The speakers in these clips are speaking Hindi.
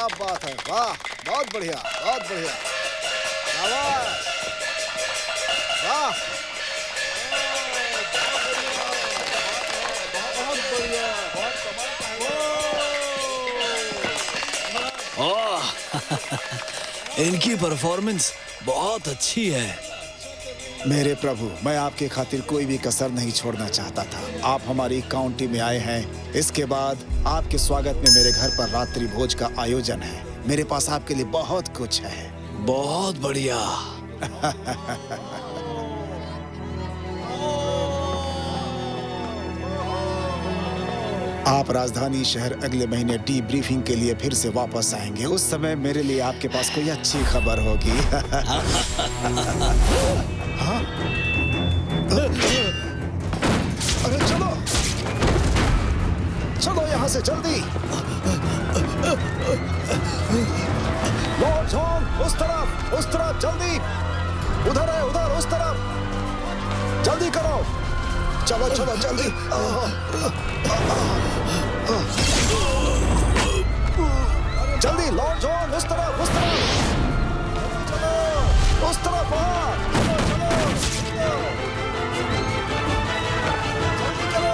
क्या बात है, वाह, बहुत बढ़िया, बहुत बढ़िया, शाबाश, वाह, बहुत बढ़िया, बहुत कमाल का है। ओह, इनकी परफॉर्मेंस बहुत अच्छी है। मेरे प्रभु, मैं आपके खातिर कोई भी कसर नहीं छोड़ना चाहता था। आप हमारी काउंटी में आए हैं। इसके बाद आपके स्वागत में मेरे घर पर रात्रि भोज का आयोजन है। मेरे पास आपके लिए बहुत कुछ है। बहुत बढ़िया। आप राजधानी शहर अगले महीने डी ब्रीफिंग के लिए फिर से वापस आएंगे। उस समय मेरे लिए आपके पास कोई अच्छी खबर होगी। हाँ? अरे चलो, चलो यहाँ से जल्दी। लॉर्ड जॉन, उस तरफ जल्दी। उधर है, उधर, उस तरफ। जल्दी करो, चलो चलो जल्दी। जल्दी लॉर्ड जॉन, उस तरफ, चलो, उस तरफ, चलो, चलो, जल्दी करो।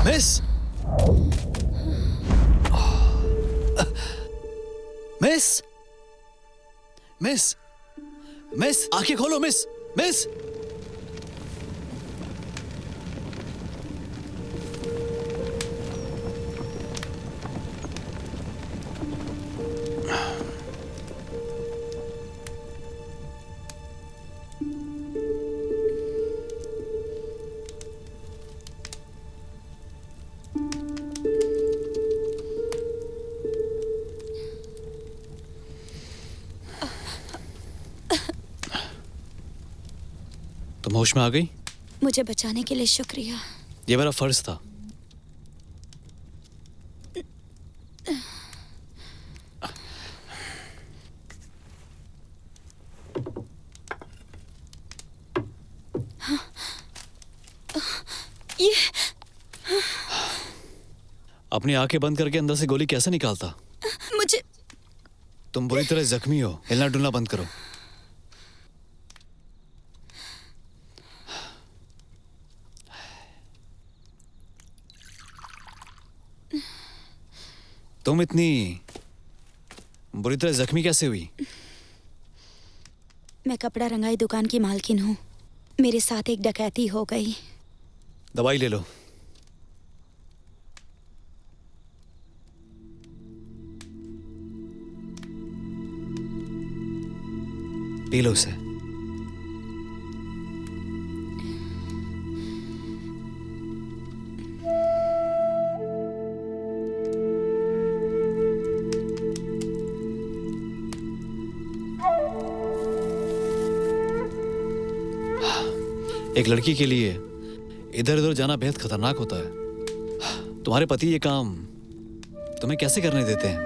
मिस, मिस, मिस, मिस, आंखें खोलो मिस, मिस। तुम होश में आ गई? मुझे बचाने के लिए शुक्रिया। ये मेरा फर्ज था। ये अपनी आंखें बंद करके अंदर से गोली कैसे निकालता? मुझे तुम बुरी तरह जख्मी हो, हिलना डुलना बंद करो। तुम इतनी बुरी तरह जख्मी कैसे हुई? मैं कपड़ा रंगाई दुकान की मालकिन हूँ। मेरे साथ एक डकैती हो गई। दवाई ले लो। पी लो उसे। एक लड़की के लिए इधर उधर जाना बेहद खतरनाक होता है। तुम्हारे पति ये काम तुम्हें कैसे करने देते हैं?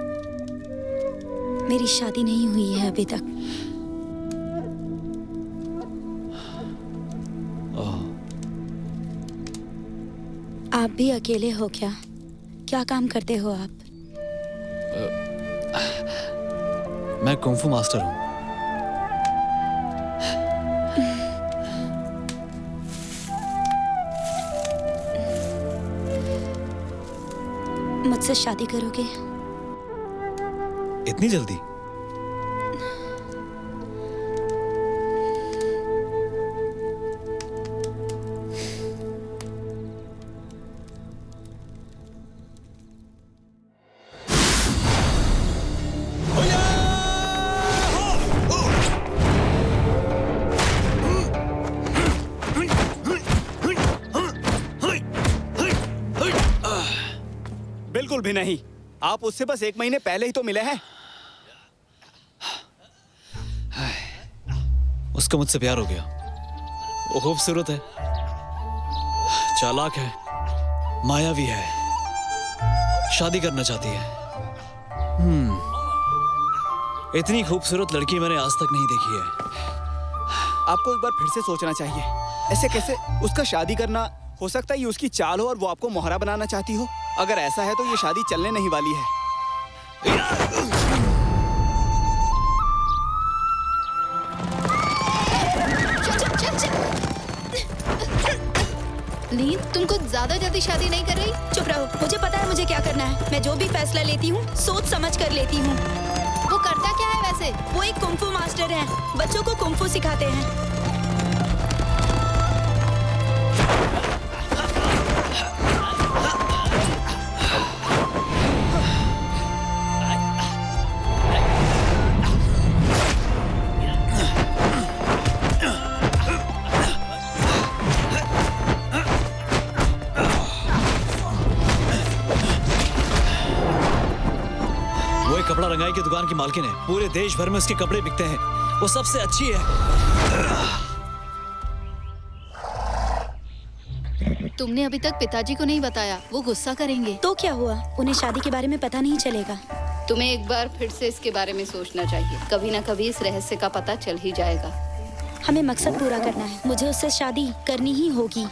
मेरी शादी नहीं हुई है अभी तक। आप भी अकेले हो क्या? क्या काम करते हो आप? मैं कुंफू मास्टर हूँ। मुझसे शादी करोगे? इतनी जल्दी? बिल्कुल भी नहीं। आप उससे बस 1 महीने पहले ही तो मिले हैं। उसको मुझसे प्यार हो गया। वो खूबसूरत है, चालाक है, मायावी है, शादी करना चाहती है। इतनी खूबसूरत लड़की मैंने आज तक नहीं देखी है। आपको एक बार फिर से सोचना चाहिए। ऐसे कैसे उसका शादी करना? हो सकता है ये उसकी चाल हो और वो आपको मोहरा बनाना चाहती हो। अगर ऐसा है तो ये शादी चलने नहीं वाली है। नींद, तुम कुछ ज्यादा जल्दी शादी नहीं कर रही? चुप रहो, मुझे पता है मुझे क्या करना है। मैं जो भी फैसला लेती हूँ सोच समझ कर लेती हूँ। वो करता क्या है वैसे? वो एक कुंफू मास्टर है, बच्चों को कुंफू सिखाते हैं। कपड़ा रंगाई की दुकान की मालकिन है। पूरे देश भर में उसके कपड़े बिकते हैं। वो सबसे अच्छी है। तुमने अभी तक पिताजी को नहीं बताया, वो गुस्सा करेंगे। तो क्या हुआ, उन्हें शादी के बारे में पता नहीं चलेगा। तुम्हें एक बार फिर से इसके बारे में सोचना चाहिए। कभी ना कभी इस रहस्य का पता चल ही जाएगा। हमें मकसद पूरा करना है, मुझे उससे शादी करनी ही होगी।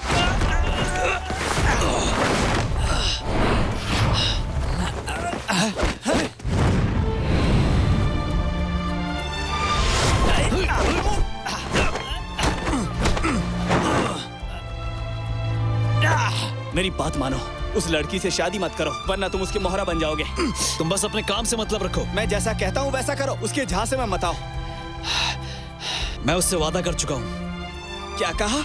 मेरी बात मानो, उस लड़की से शादी मत करो, वरना तुम उसकी मोहरा बन जाओगे। तुम बस अपने काम से मतलब रखो। मैं जैसा कहता हूँ वैसा करो, उसके झांसे में मत आओ। मैं उससे वादा कर चुका हूँ। क्या कहा?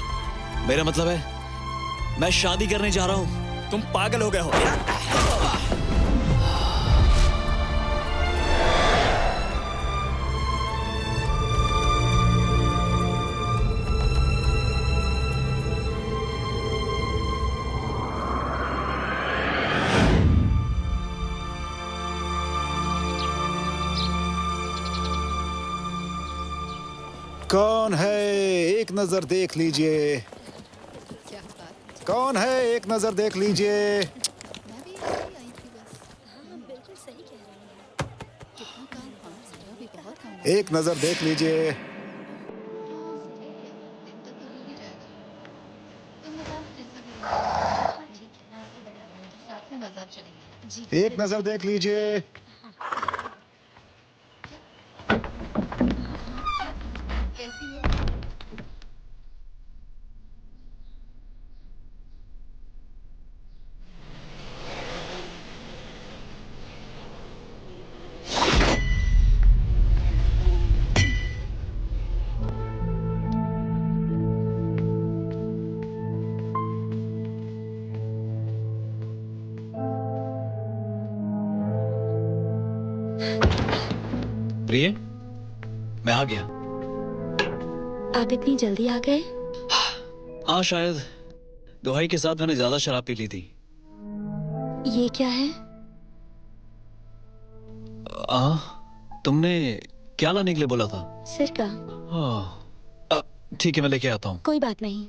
मेरा मतलब है मैं शादी करने जा रहा हूँ। तुम पागल हो गए हो। कौन है? एक नजर देख लीजिए। क्या बात? कौन है? एक नजर देख लीजिए। मैं भी ऐसे ही आई थी बस। बिल्कुल सही कह रही हैं। कितना काम, हाँ, सजा भी बहुत काम। एक नजर देख लीजिए। दिन तो हो ही जाएगा। तुम बताओ जैसा भी होगा। साथ में बाजार चलेंगे। एक नजर देख लीजिए। कैसी हो? प्रिय, मैं आ गया। आप इतनी जल्दी आ गए? हाँ, शायद दुहाई के साथ मैंने ज्यादा शराब पी ली थी। ये क्या है? तुमने क्या लाने के लिए बोला था? सिरका। ठीक है, मैं लेके आता हूँ। कोई बात नहीं।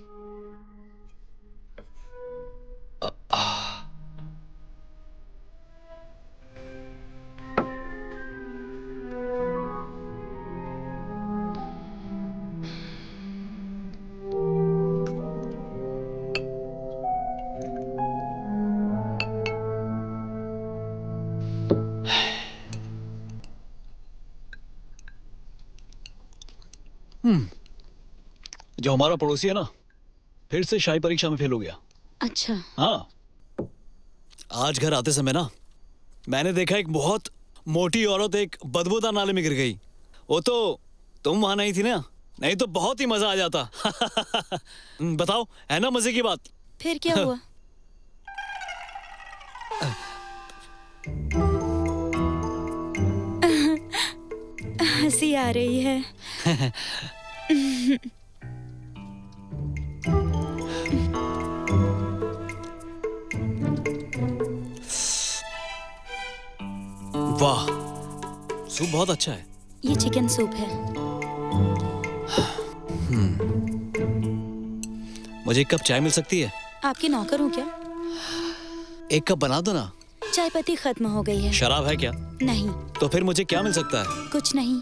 जो हमारा पड़ोसी है ना, फिर से शाही परीक्षा में फेल हो गया। अच्छा। हाँ, आज घर आते समय ना मैंने देखा एक बहुत मोटी औरत एक बदबूदार नाले में गिर गई। वो तो तुम वहां नहीं थी ना, नहीं तो बहुत ही मजा आ जाता। बताओ, है ना मजे की बात? फिर क्या हुआ? हंसी आ रही है। वाह, सूप बहुत अच्छा है। ये चिकन सूप है। मुझे एक कप चाय मिल सकती है? आपकी नौकर हूँ क्या? एक कप बना दो ना। चाय पत्ती खत्म हो गई है। शराब है क्या? नहीं, तो फिर मुझे क्या मिल सकता है? कुछ नहीं।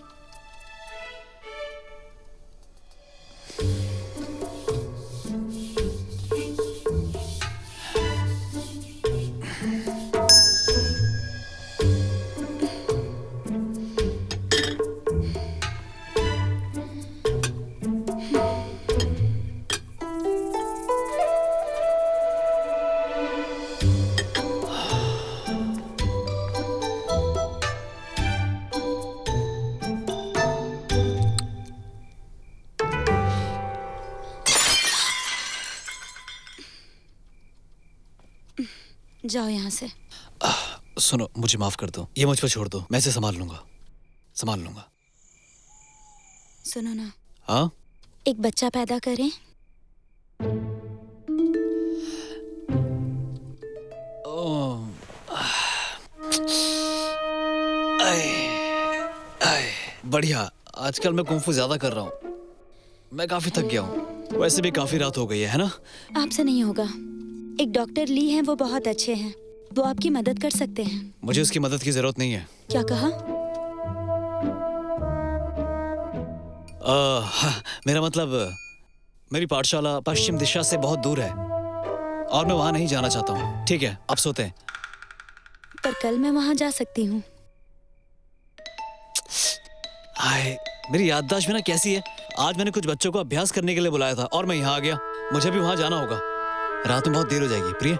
जाओ यहाँ से। सुनो, मुझे माफ कर दो, ये मुझ पर छोड़ दो, मैं इसे संभाल लूंगा, संभाल लूंगा। सुनो ना, हाँ? एक बच्चा पैदा करें? बढ़िया। आजकल मैं कुंफू ज्यादा कर रहा हूँ, मैं काफी थक गया हूँ। वैसे भी काफी रात हो गई है ना? आपसे नहीं होगा। एक डॉक्टर ली हैं, वो बहुत अच्छे हैं, वो आपकी मदद कर सकते हैं। मुझे उसकी मदद की जरूरत नहीं है। क्या कहा? हाँ, मेरा मतलब मेरी पाठशाला पश्चिम दिशा से बहुत दूर है और मैं वहां नहीं जाना चाहता हूँ। ठीक है, अब सोते हैं। पर कल मैं वहां जा सकती हूँ। हाय, मेरी याददाश्त भी ना कैसी है। आज मैंने कुछ बच्चों को अभ्यास करने के लिए बुलाया था और मैं यहाँ आ गया। मुझे भी वहां जाना होगा। रात में बहुत देर हो जाएगी। प्रिय,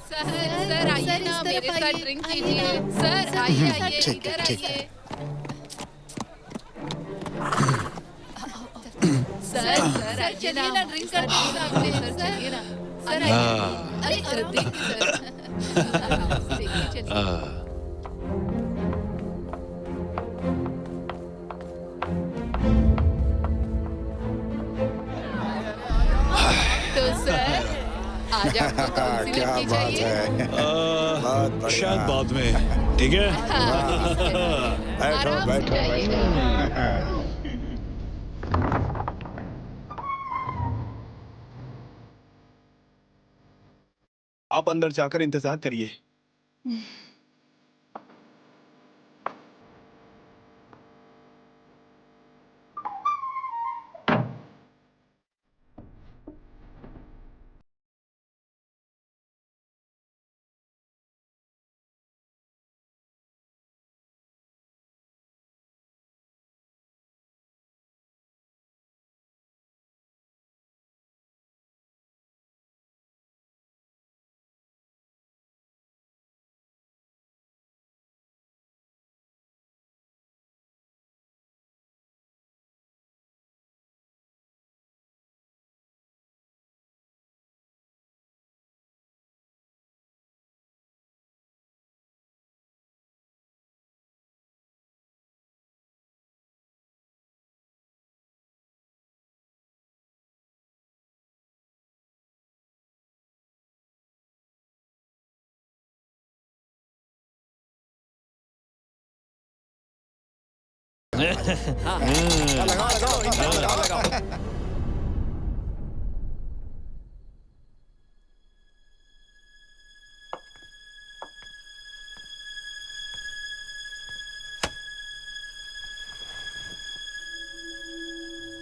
सर आइए ना, मेरे साथ ड्रिंक कीजिए। सर आइए आइए, ठीक है, इधर ठीक है। आइए। सर चलिए ना, ड्रिंक करते हैं साथ में। सर चलिए ना, सर आइए। अरे देखिए सर, देखिए चलिए। तो सर आज आपको कौन सी क्या लड़की बात चाहिए? है। बहुत बढ़िया। शायद बाद में। ठीक है। बैठो आराम से बैठो जाइएगा। बैठो। आप अंदर जाकर इंतजार करिए।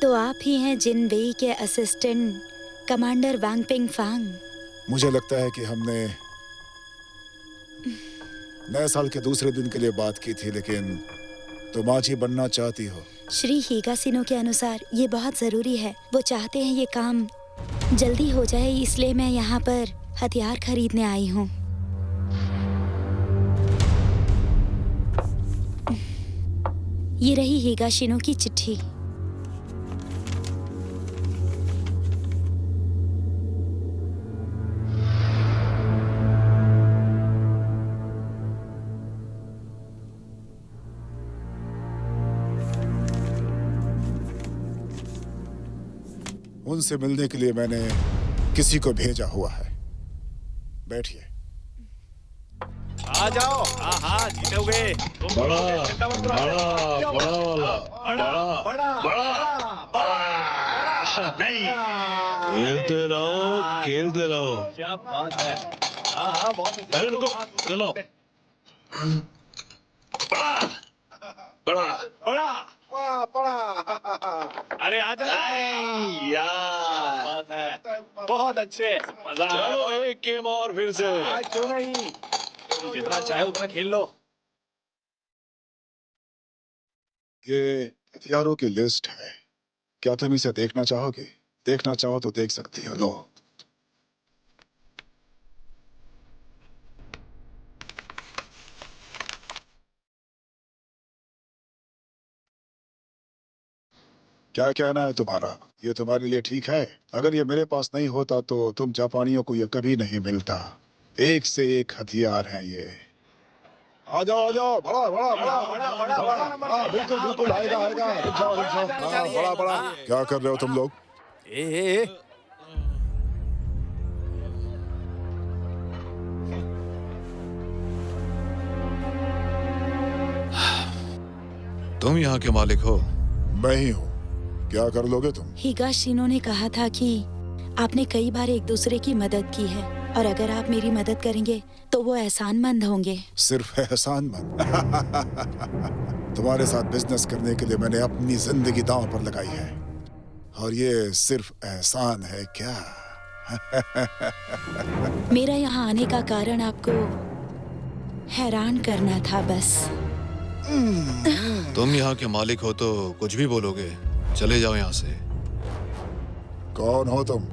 तो आप ही हैं जिन वेई के असिस्टेंट कमांडर वांग पिंग फांग। मुझे लगता है कि हमने नए साल के दूसरे दिन के लिए बात की थी, लेकिन तुम आज ही बनना चाहती हो। श्री हीगासिनो के अनुसार ये बहुत जरूरी है। वो चाहते हैं ये काम जल्दी हो जाए, इसलिए मैं यहाँ पर हथियार खरीदने आई हूँ। ये रही हीगाशिनो की चिट्ठी। उनसे मिलने के लिए मैंने किसी को भेजा हुआ है। बैठिए। आ जाओ। हाँ हाँ, जीतोगे। बड़ा बड़ा बड़ा वाला नहीं, खेलते रहो। क्या बात है। हाँ हाँ, बहुत अच्छा। अरे रुको, चलो। बड़ा बड़ा। अरे आ जाओ। यार, बात है। बहुत अच्छे। मजा आ चलो एक गेम और फिर से। आज क्यों नहीं, तुम जितना चाहे उतना खेल लो। ये हथियारों की लिस्ट है। क्या तुम इसे देखना चाहोगे? देखना चाहो तो देख सकती हो। लो। क्या कहना है तुम्हारा? ये तुम्हारे लिए ठीक है? अगर ये मेरे पास नहीं होता तो तुम जापानियों को ये कभी नहीं मिलता। एक से एक हथियार हैं ये। आ जाओ। बड़ा बिल्कुल बिल्कुल आएगा। रुक जाओ। हाँ, बड़ा। क्या कर रहे हो तुम लोग? ए तुम यहाँ के मालिक हो? मैं ही हूँ। क्या कर लोगे तुम? हिगाशिनो ने कहा था कि आपने कई बार एक दूसरे की मदद की है और अगर आप मेरी मदद करेंगे तो वो एहसानमंद होंगे। सिर्फ एहसानमंद? तुम्हारे साथ बिजनेस करने के लिए मैंने अपनी जिंदगी दांव पर लगाई है और ये सिर्फ एहसान है क्या? मेरा यहाँ आने का कारण आपको हैरान करना था बस। तुम यहाँ के मालिक हो तो कुछ भी बोलोगे। चले जाओ यहाँ से। कौन हो तुम?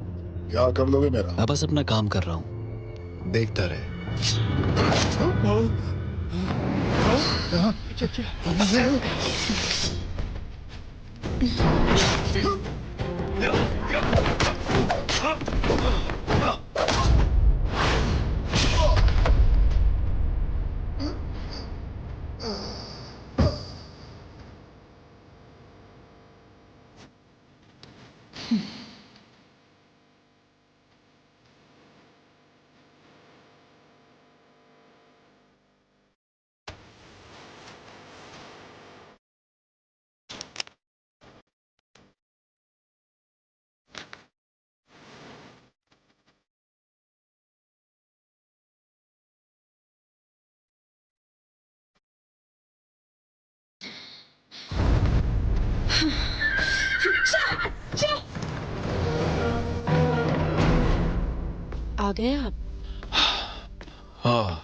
क्या कर लोगे मेरा? मैं बस अपना काम कर रहा हूँ, देखता रहे। आ गए आप? हाँ,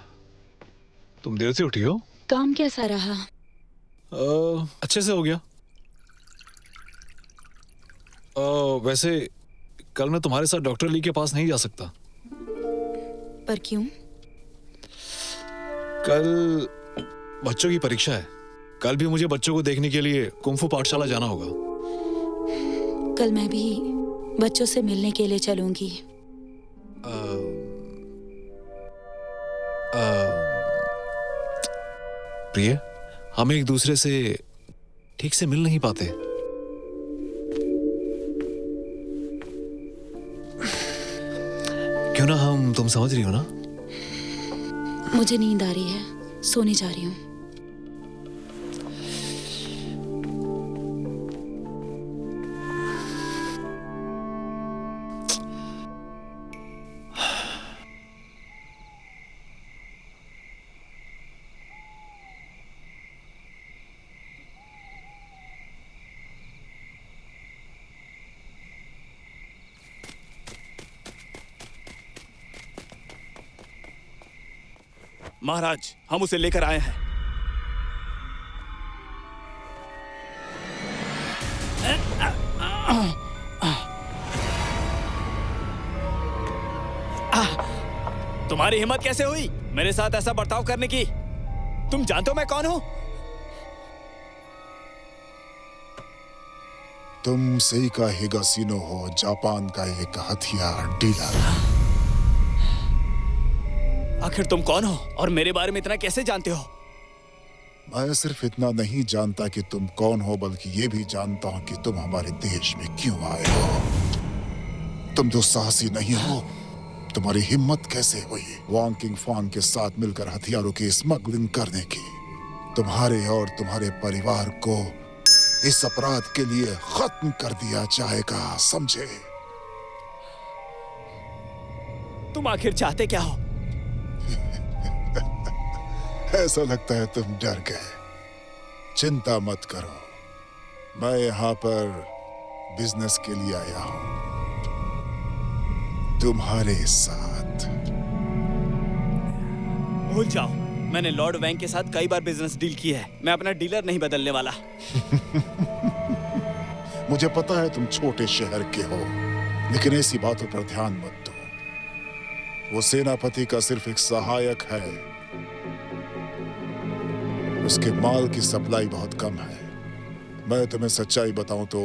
तुम देर से उठी हो? काम कैसा रहा? अच्छे से हो गया। वैसे कल मैं तुम्हारे साथ डॉक्टर ली के पास नहीं जा सकता। पर क्यों? कल बच्चों की परीक्षा है। कल भी मुझे बच्चों को देखने के लिए कुंफू पाठशाला जाना होगा। कल मैं भी बच्चों से मिलने के लिए चलूंगी। प्रिय, हम एक दूसरे से ठीक से मिल नहीं पाते। क्यों ना तुम समझ रही हो ना? मुझे नींद आ रही है, सोने जा रही हूँ। महाराज, हम उसे लेकर आए हैं। तुम्हारी हिम्मत कैसे हुई मेरे साथ ऐसा बर्ताव करने की? तुम जानते हो मैं कौन हूं? तुम सेइका हिगाशिनो हो, जापान का एक हथियार डीलर। आखिर तुम कौन हो और मेरे बारे में इतना कैसे जानते हो? मैं सिर्फ इतना नहीं जानता कि तुम कौन हो, बल्कि ये भी जानता हूं कि तुम हमारे देश में क्यों आए हो। तुम तो साहसी नहीं हो। तुम्हारी हिम्मत कैसे हुई वांग किंग फांग के साथ मिलकर हथियारों की स्मगलिंग करने की? तुम्हारे और तुम्हारे परिवार को इस अपराध के लिए खत्म कर दिया जाएगा, समझे? तुम आखिर चाहते क्या हो? ऐसा लगता है तुम डर गए। चिंता मत करो, मैं यहाँ पर बिजनेस के लिए आया हूँ, तुम्हारे साथ। भूल जाओ, मैंने लॉर्ड वैंग के साथ कई बार बिजनेस डील की है। मैं अपना डीलर नहीं बदलने वाला। मुझे पता है तुम छोटे शहर के हो, लेकिन ऐसी बातों पर ध्यान मत दो। वो सेनापति का सिर्फ एक सहायक है। उसके माल की सप्लाई बहुत कम है। मैं तुम्हें सच्चाई बताऊं तो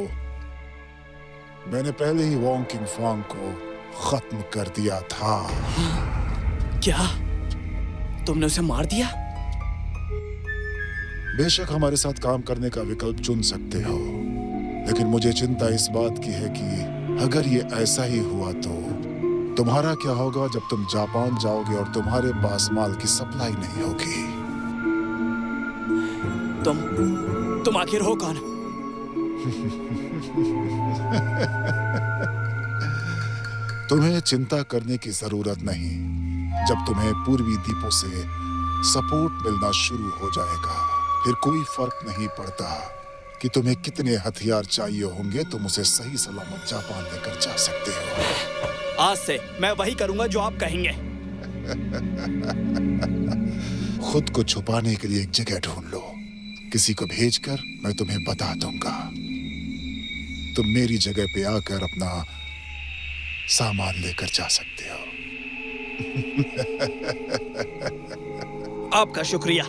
मैंने पहले ही वांग किंग फांग को खत्म कर दिया था। क्या? तुमने उसे मार दिया? बेशक हमारे साथ काम करने का विकल्प चुन सकते हो, लेकिन मुझे चिंता इस बात की है कि अगर ये ऐसा ही हुआ तो तुम्हारा क्या होगा जब तुम जापान जाओगे और तुम्हारे पास माल की सप्लाई नहीं होगी। तुम आखिर हो कौन? तुम्हें चिंता करने की जरूरत नहीं। जब तुम्हें पूर्वी द्वीपों से सपोर्ट मिलना शुरू हो जाएगा, फिर कोई फर्क नहीं पड़ता कि तुम्हें कितने हथियार चाहिए होंगे, तुम उसे सही सलामत जापान लेकर जा सकते हो। आज से मैं वही करूंगा जो आप कहेंगे। खुद को छुपाने के लिए एक जगह ढूंढ लो। किसी को भेजकर मैं तुम्हें बता दूंगा। तुम मेरी जगह पे आकर अपना सामान लेकर जा सकते हो। आपका शुक्रिया।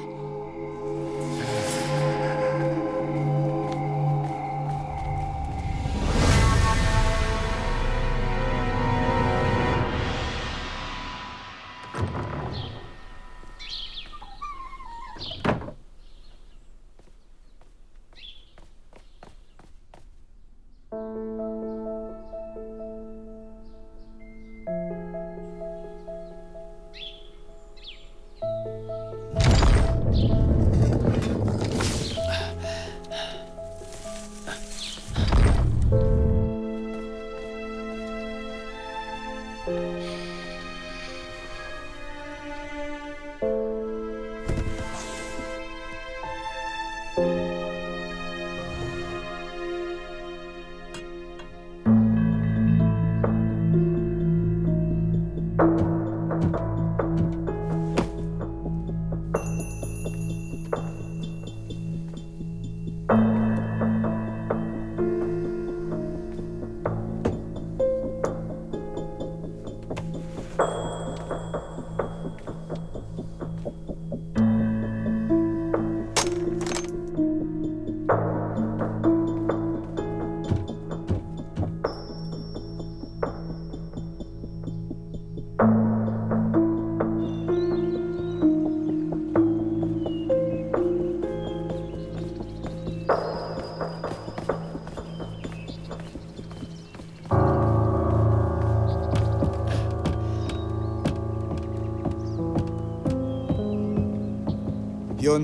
योन।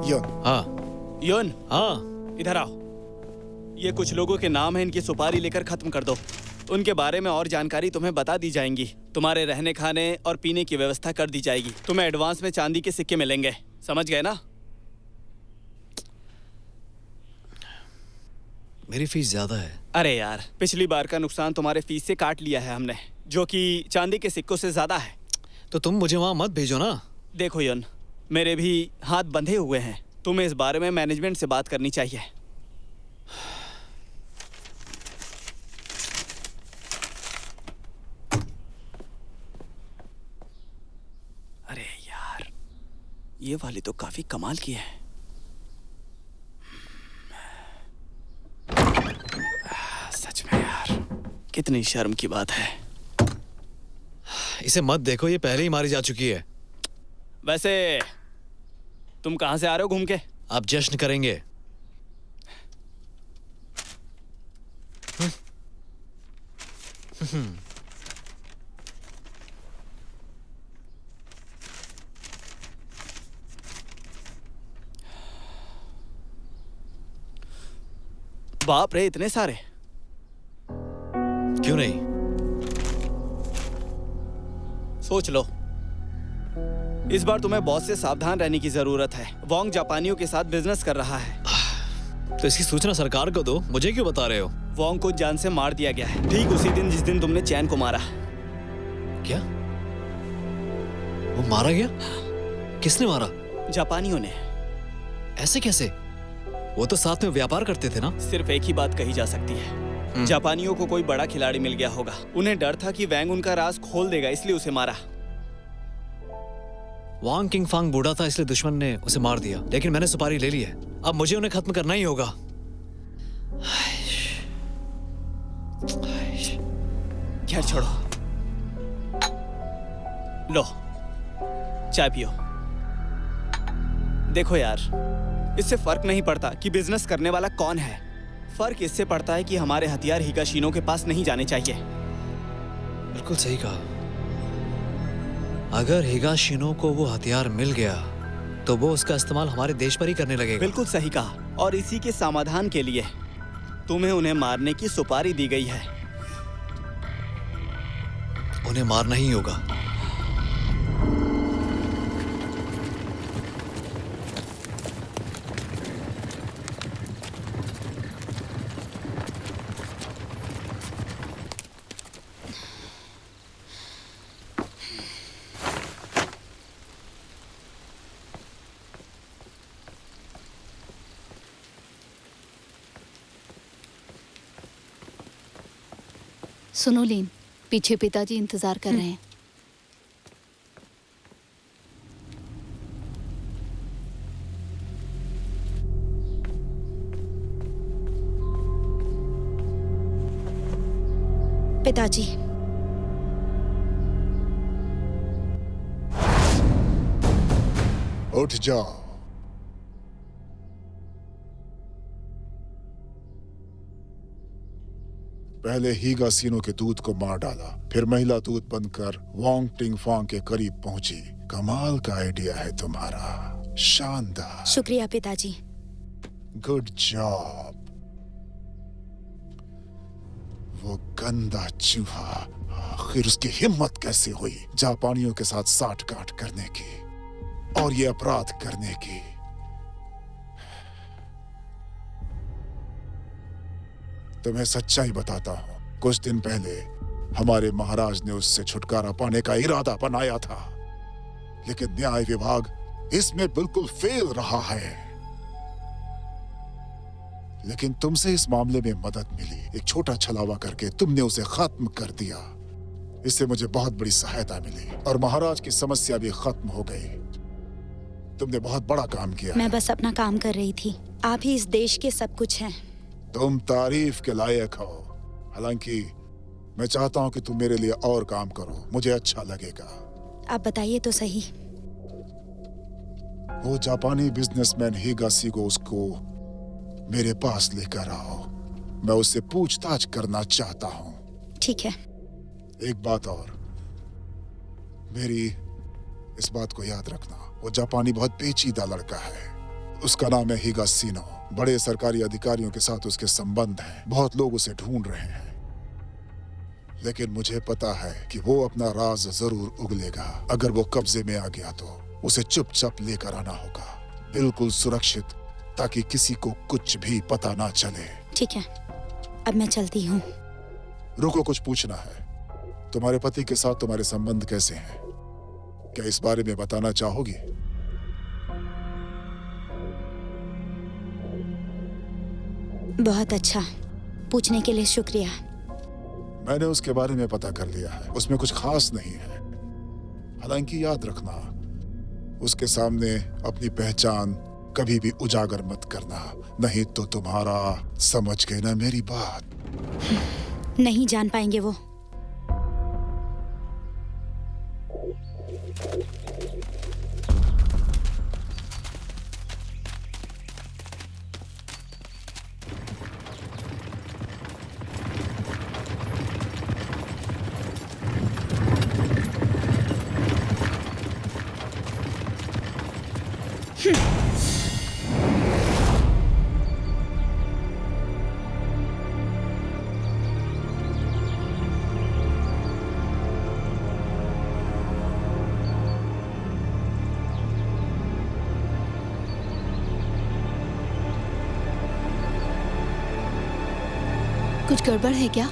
योन। हाँ योन, हाँ। इधर आओ। ये कुछ लोगों के नाम हैं, इनकी सुपारी लेकर खत्म कर दो। उनके बारे में और जानकारी तुम्हें बता दी जाएंगी। तुम्हारे रहने खाने और पीने की व्यवस्था कर दी जाएगी। तुम्हें एडवांस में चांदी के सिक्के मिलेंगे, समझ गए ना? मेरी फीस ज्यादा है। अरे यार, पिछली बार का नुकसान तुम्हारे फीस से काट लिया है हमने, जो कि चांदी के सिक्कों से ज्यादा है। तो तुम मुझे वहां मत भेजो ना। देखो योन, मेरे भी हाथ बंधे हुए हैं। तुम्हें इस बारे में मैनेजमेंट से बात करनी चाहिए। अरे यार, ये वाली तो काफी कमाल की है। सच में यार, कितनी शर्म की बात है। इसे मत देखो, ये पहले ही मारी जा चुकी है। वैसे तुम कहां से आ रहे हो घूम के? आप जश्न करेंगे। बाप रे, इतने सारे। क्यों नहीं? सोच लो, इस बार तुम्हें बॉस से सावधान रहने की जरूरत है। वोंग जापानियों के साथ बिजनेस कर रहा है। तो इसकी सूचना सरकार को दो, मुझे क्यों बता रहे हो? वोंग को जान से मार दिया गया है, ठीक उसी दिन जिस दिन तुमने चैन को मारा। क्या? वो मारा गया? किसने मारा? जापानियों ने। ऐसे कैसे? वो तो साथ में व्यापार करते थे ना? सिर्फ एक ही बात कही जा सकती है, जापानियों को कोई बड़ा खिलाड़ी मिल गया होगा। उन्हें डर था कि वैंग उनका राज खोल देगा, इसलिए उसे मारा। वांग किंग फांग बूढ़ा था, इसलिए दुश्मन ने उसे मार दिया। लेकिन मैंने सुपारी ले ली है, अब मुझे उन्हें खत्म करना ही होगा। खैर छोड़ो, लो चाय पियो। देखो यार, इससे फर्क नहीं पड़ता कि बिजनेस करने वाला कौन है। फर्क इससे पड़ता है कि हमारे हथियार हिगाशिनो के पास नहीं जाने चाहिए। बिल्कुल सही कहा। अगर हिगाशिनो को वो हथियार मिल गया तो वो उसका इस्तेमाल हमारे देश पर ही करने लगेगा। बिल्कुल सही कहा। और इसी के समाधान के लिए तुम्हें उन्हें मारने की सुपारी दी गई है। उन्हें मारना ही होगा। सुनो लीन, पीछे पिताजी इंतजार कर रहे हैं। पिताजी, उठ जाओ। पहले हीगासिनो के दूत को मार डाला, फिर महिला दूत बनकर वोंग टिंग फांग के करीब पहुंची। कमाल का आइडिया है तुम्हारा, शानदार। शुक्रिया पिताजी। Good job. वो गंदा चूहा, आखिर उसकी हिम्मत कैसे हुई जापानियों के साथ साठगांठ करने की और ये अपराध करने की। तुम्हें सच्चाई बताता हूं, कुछ दिन पहले हमारे महाराज ने उससे छुटकारा पाने का इरादा बनाया था, लेकिन न्याय विभाग इसमें बिल्कुल फेल रहा है। लेकिन तुमसे इस मामले में मदद मिली। एक छोटा छलावा करके तुमने उसे खत्म कर दिया। इससे मुझे बहुत बड़ी सहायता मिली और महाराज की समस्या भी खत्म हो गई। तुमने बहुत बड़ा काम किया। मैं बस अपना काम कर रही थी। आप ही इस देश के सब कुछ हैं। तुम तारीफ के लायक हो। हालांकि मैं चाहता हूं कि तुम मेरे लिए और काम करो, मुझे अच्छा लगेगा। आप बताइए तो सही। वो जापानी बिजनेसमैन हिगाशिनो उसको मेरे पास लेकर आओ। मैं उससे पूछताछ करना चाहता हूं। ठीक है। एक बात और, मेरी इस बात को याद रखना, वो जापानी बहुत पेचीदा लड़का है। उसका नाम है हिगाशिनो। बड़े सरकारी अधिकारियों के साथ उसके संबंध हैं। बहुत लोग उसे ढूंढ रहे हैं, लेकिन मुझे पता है कि वो अपना राज जरूर उगलेगा। अगर वो कब्जे में आ गया तो उसे चुपचाप लेकर आना होगा, बिल्कुल सुरक्षित, ताकि किसी को कुछ भी पता ना चले। ठीक है, अब मैं चलती हूँ। रुको, कुछ पूछना है। तुम्हारे पति के साथ तुम्हारे संबंध कैसे हैं? क्या इस बारे में बताना चाहोगी? बहुत अच्छा, पूछने के लिए शुक्रिया। मैंने उसके बारे में पता कर लिया है, उसमें कुछ खास नहीं है। हालांकि याद रखना, उसके सामने अपनी पहचान कभी भी उजागर मत करना, नहीं तो तुम्हारा, समझ गए ना मेरी बात? नहीं जान पाएंगे वो। कुछ गड़बड़ है क्या?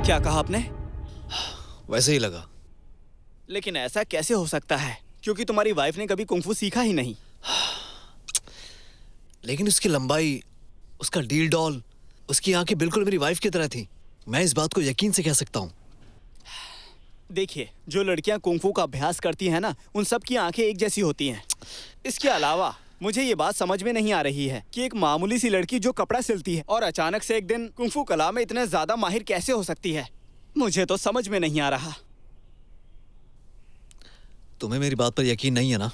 क्या कहा आपने? वैसे ही लगा। लेकिन ऐसा कैसे हो सकता है, क्योंकि तुम्हारी वाइफ ने कभी कुंफू सीखा ही नहीं। लेकिन उसकी लंबाई, उसका डील डॉल, उसकी आंखें बिल्कुल मेरी वाइफ की तरह थी। मैं इस बात को यकीन से कह सकता हूँ। देखिए, जो लड़कियां कुंफू का अभ्यास करती हैं ना, उन सब की आंखें एक जैसी होती हैं। इसके अलावा मुझे ये बात समझ में नहीं आ रही है कि एक मामूली सी लड़की जो कपड़ा सिलती है और अचानक से एक दिन कुंफू कला में इतने ज्यादा माहिर कैसे हो सकती है। मुझे तो समझ में नहीं आ रहा। तुम्हें मेरी बात पर यकीन नहीं है ना?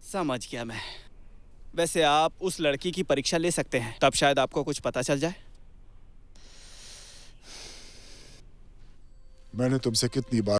समझ गया मैं। वैसे आप उस लड़की की परीक्षा ले सकते हैं, तब शायद आपको कुछ पता चल जाए। मैंने तुमसे कितनी बार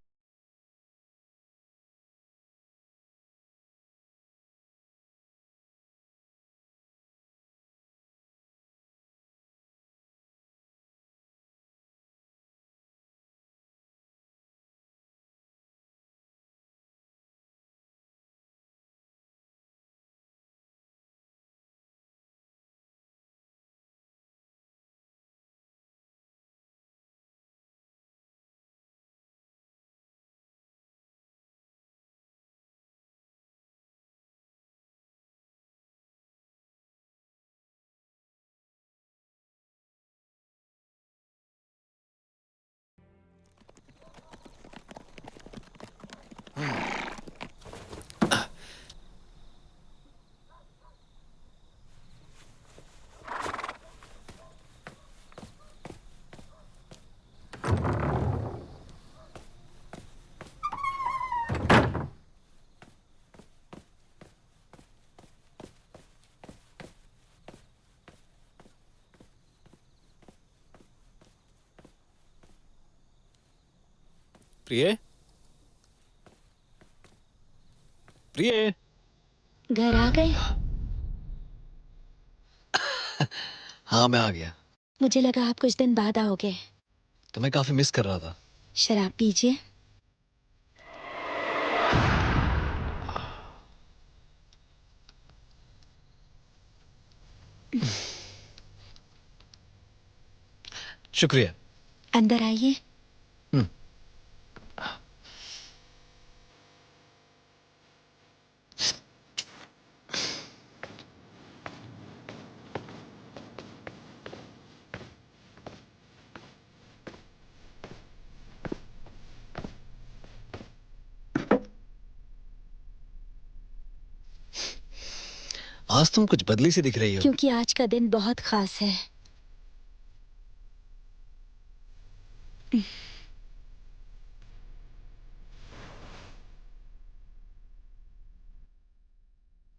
प्रिय, प्रिय, घर आ गए? हाँ मैं आ गया। मुझे लगा आप कुछ दिन बाद आओगे। तो मैं काफी मिस कर रहा था। शराब पीजिए। शुक्रिया। अंदर आइए। आज तुम कुछ बदली सी दिख रही हो। क्योंकि आज का दिन बहुत खास है।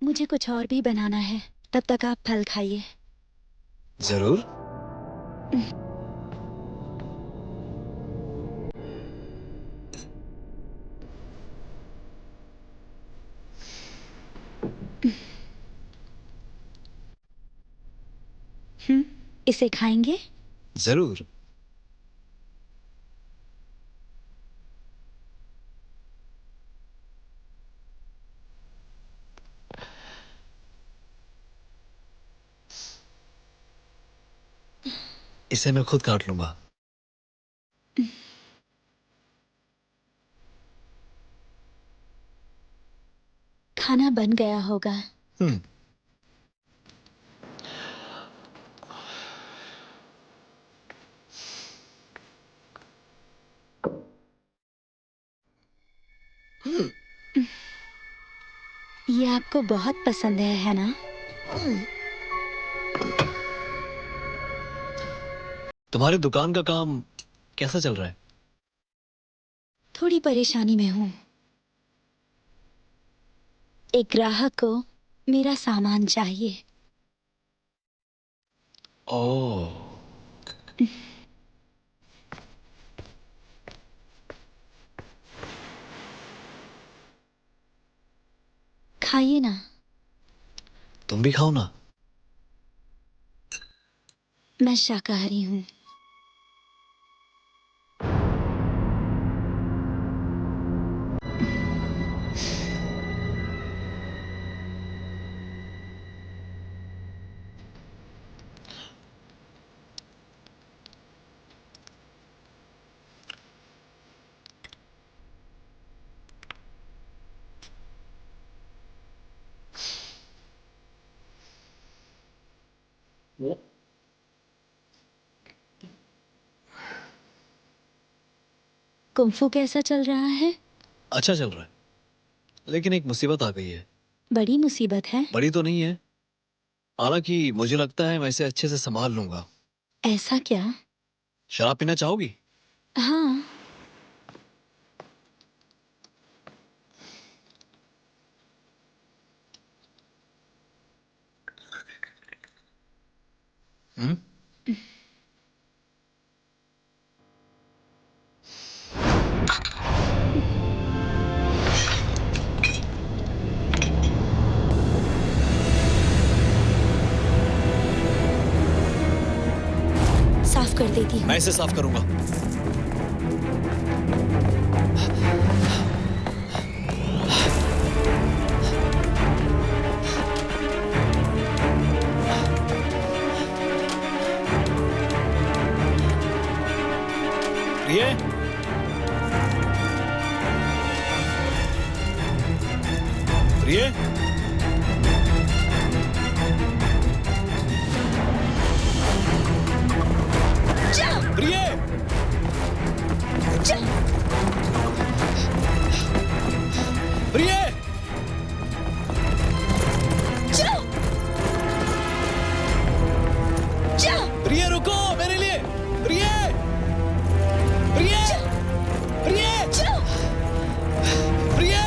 मुझे कुछ और भी बनाना है, तब तक आप फल खाइए। जरूर। इसे खाएंगे? जरूर। इसे मैं खुद काट लूंगा। खाना बन गया होगा। ये आपको बहुत पसंद है ना? तुम्हारी दुकान का काम कैसा चल रहा है? थोड़ी परेशानी में हूँ। एक ग्राहक को मेरा सामान चाहिए। ओह। खाइए ना। तुम भी खाओ ना। मैं शाकाहारी हूँ। कुंफू कैसा चल रहा है? अच्छा चल रहा है, लेकिन एक मुसीबत आ गई है। बड़ी मुसीबत है? बड़ी तो नहीं है, हालांकि मुझे लगता है मैं इसे अच्छे से संभाल लूंगा। ऐसा क्या? शराब पीना चाहोगी? हाँ। हम्म। साफ कर देती हूँ। मैं इसे साफ करूंगा। प्रिय, प्रिय, प्रिय, प्रिय, प्रिय रुको मेरे लिए। प्रिय, प्रिय, प्रिय, प्रिय।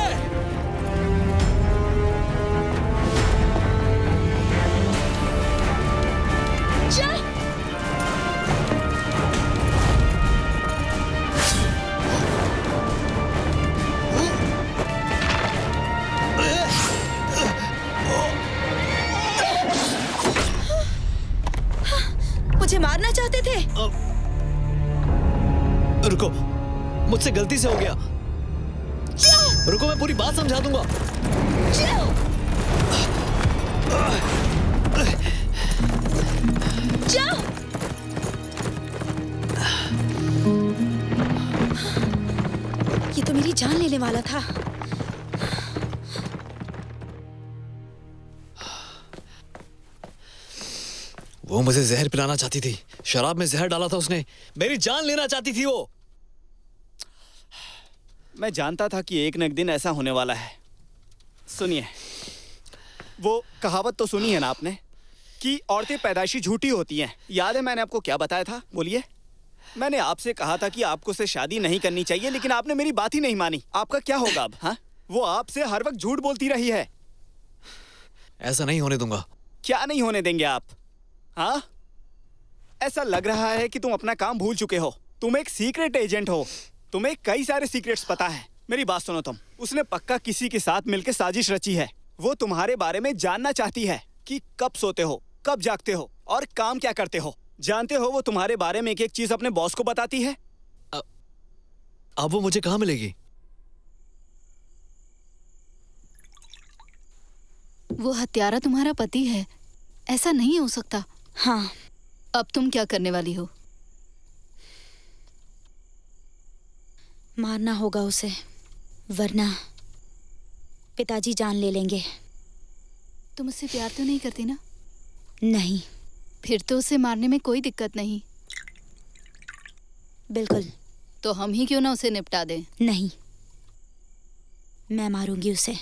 मुझे मारना चाहते थे? रुको, मुझसे गलती से हो गया। रुको, मैं पूरी बात समझा दूंगा। ये तो मेरी जान लेने वाला था। वो मुझे जहर पिलाना चाहती थी। शराब में जहर डाला था उसने। मेरी जान लेना चाहती थी वो। मैं जानता था कि एक न एक दिन ऐसा होने वाला है। सुनिए, वो कहावत तो सुनी है ना आपने कि औरतें पैदाइशी झूठी होती हैं। याद है मैंने आपको क्या बताया था? बोलिए। मैंने आपसे कहा था कि आपको उससे शादी नहीं करनी चाहिए, लेकिन आपने मेरी बात ही नहीं मानी। आपका क्या होगा अब? हाँ, वो आपसे हर वक्त झूठ बोलती रही है। ऐसा नहीं होने दूंगा। क्या नहीं होने देंगे आप? हाँ, ऐसा लग रहा है कि तुम अपना काम भूल चुके हो। तुम एक सीक्रेट एजेंट हो, तुम्हें कई सारे सीक्रेट्स पता है। मेरी बात सुनो तुम। उसने पक्का किसी के साथ मिलकर साजिश रची है। वो तुम्हारे बारे में जानना चाहती है कि कब सोते हो, कब जागते हो और काम क्या करते हो। जानते हो वो तुम्हारे बारे में एक एक चीज अपने बॉस को बताती है। अब वो मुझे कहाँ मिलेगी? वो हत्यारा तुम्हारा पति है, ऐसा नहीं हो सकता। हाँ, अब तुम क्या करने वाली हो? मारना होगा उसे, वरना पिताजी जान ले लेंगे। तुम उससे प्यार तो नहीं करती ना? नहीं। फिर तो उसे मारने में कोई दिक्कत नहीं। बिल्कुल तो हम ही क्यों ना उसे निपटा दें? नहीं, मैं मारूंगी उसे।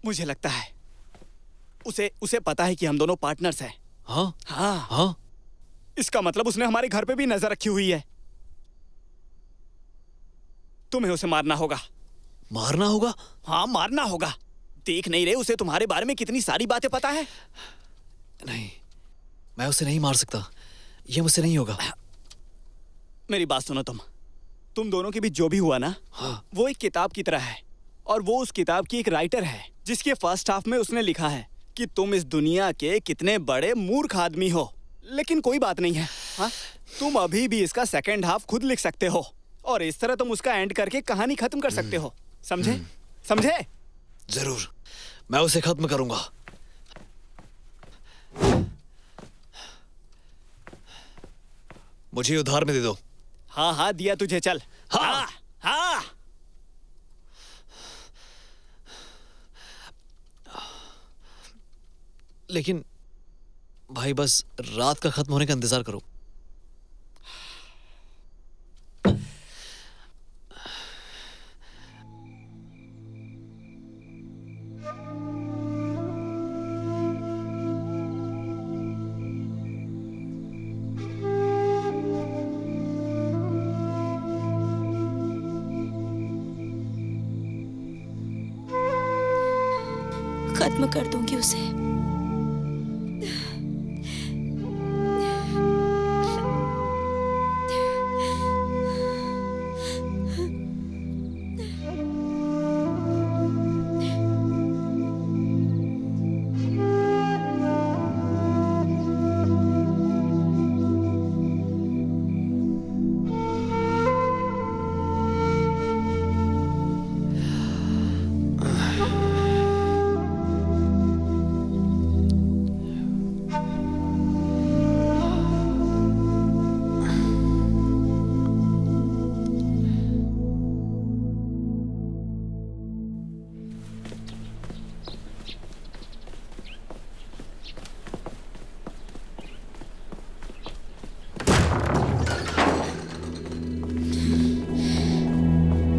मुझे लगता है उसे पता है कि हम दोनों पार्टनर्स हैं। हाँ हाँ, हाँ। इसका मतलब उसने हमारे घर पे भी नजर रखी हुई है। तुम्हें उसे मारना होगा। मारना होगा? हाँ, मारना होगा। देख नहीं रहे उसे तुम्हारे बारे में कितनी सारी बातें पता है। नहीं, मैं उसे नहीं मार सकता। ये मुझसे नहीं होगा। मेरी बात सुनो तुम दोनों के बीच जो भी हुआ ना, हाँ। वो एक किताब की तरह है। और वो उस किताब की एक राइटर है, जिसके फर्स्ट हाफ में उसने लिखा है कि तुम इस दुनिया के कितने बड़े मूर्ख आदमी हो। लेकिन कोई बात नहीं है, हाँ, तुम अभी भी इसका सेकंड हाफ खुद लिख सकते हो और इस तरह तुम उसका एंड करके कहानी खत्म कर सकते हो। समझे? समझे? जरूर, मैं उसे खत्म करूंगा। मुझे उधार में दे दो। हाँ हाँ, दिया तुझे, चल। हाँ हाँ। लेकिन भाई, बस रात का खत्म होने का इंतजार करो। खत्म कर दूंगी उसे।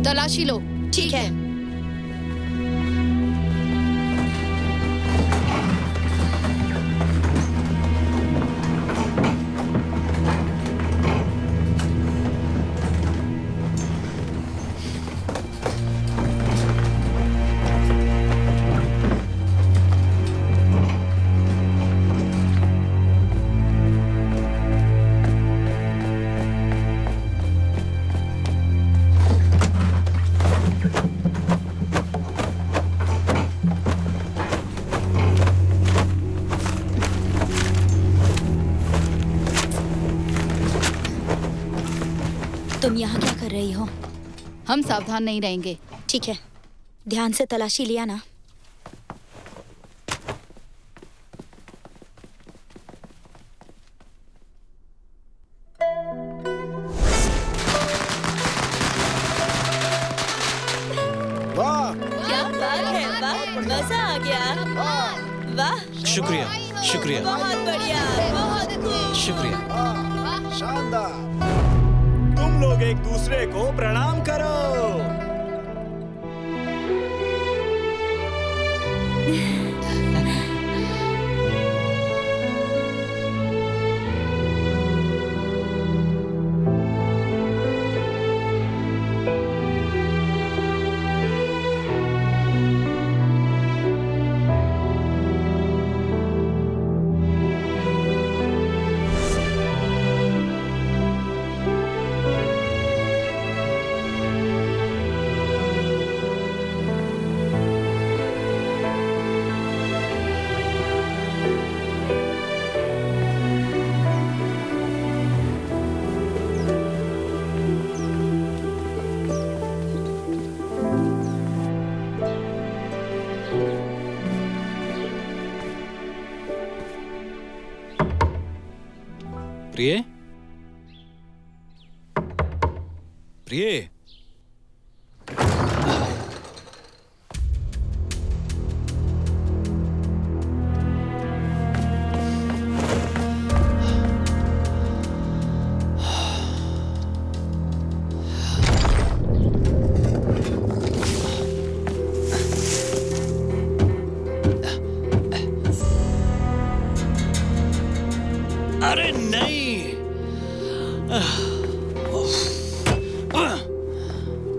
तलाशी लो। ठीक है। तुम यहाँ क्या कर रही हो? हम सावधान नहीं रहेंगे। ठीक है, ध्यान से तलाशी लिया ना? वाह, क्या बात है, वाह, मजा आ गया। वाह, शुक्रिया, शुक्रिया, बहुत बढ़िया, बहुत खूब। शुक्रिया। शानदार। तुम लोग एक दूसरे को प्रणाम करो। प्रिय, प्रिय, अरे नहीं,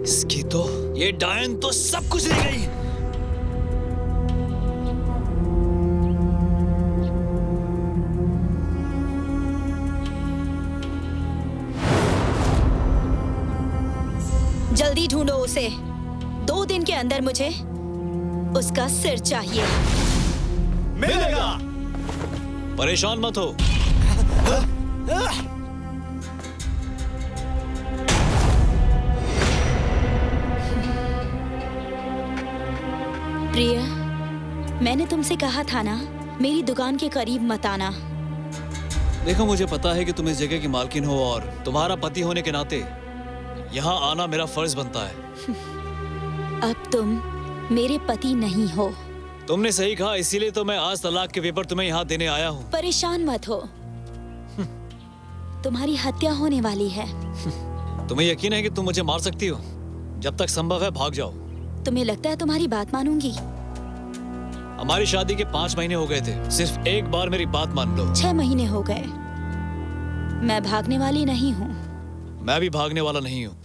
इसकी तो ये डायन तो सब कुछ ले गई। जल्दी ढूंढो उसे। 2 दिन के अंदर मुझे उसका सिर चाहिए। मिलेगा। परेशान मत हो। प्रिया, मैंने तुमसे कहा था ना, मेरी दुकान के करीब मत आना। देखो, मुझे पता है कि तुम इस जगह की मालकिन हो और तुम्हारा पति होने के नाते यहाँ आना मेरा फर्ज बनता है। अब तुम मेरे पति नहीं हो। तुमने सही कहा, इसीलिए तो मैं आज तलाक के पेपर तुम्हें यहाँ देने आया हूँ। परेशान मत हो, तुम्हारी हत्या होने वाली है। तुम्हें यकीन है कि तुम मुझे मार सकती हो? जब तक संभव है भाग जाओ। तुम्हें लगता है तुम्हारी बात मानूंगी? हमारी शादी के 5 महीने हो गए थे, सिर्फ एक बार मेरी बात मान लो। 6 महीने हो गए। मैं भागने वाली नहीं हूँ। मैं भी भागने वाला नहीं हूँ।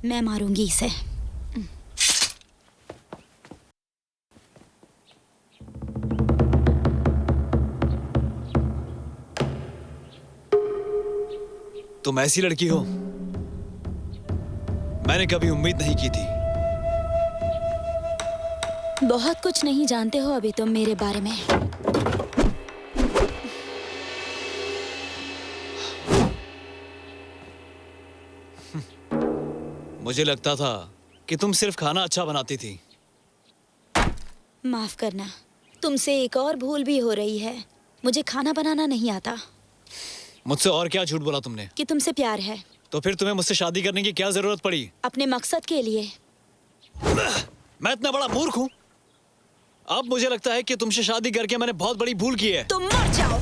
मैं मारूंगी इसे। तुम ऐसी लड़की हो, मैंने कभी उम्मीद नहीं की थी। बहुत कुछ नहीं जानते हो अभी तुम मेरे बारे में। मुझे लगता था कि तुम सिर्फ खाना अच्छा बनाती थी। माफ करना, तुमसे एक और भूल भी हो रही है। मुझे खाना बनाना नहीं आता। मुझसे और क्या झूठ बोला तुमने? कि तुमसे प्यार है। तो फिर तुम्हें मुझसे शादी करने की क्या जरूरत पड़ी? अपने मकसद के लिए। मैं इतना बड़ा मूर्ख हूँ? अब मुझे लगता है कि तुमसे शादी करके मैंने बहुत बड़ी भूल की है। तुम मर जाओ।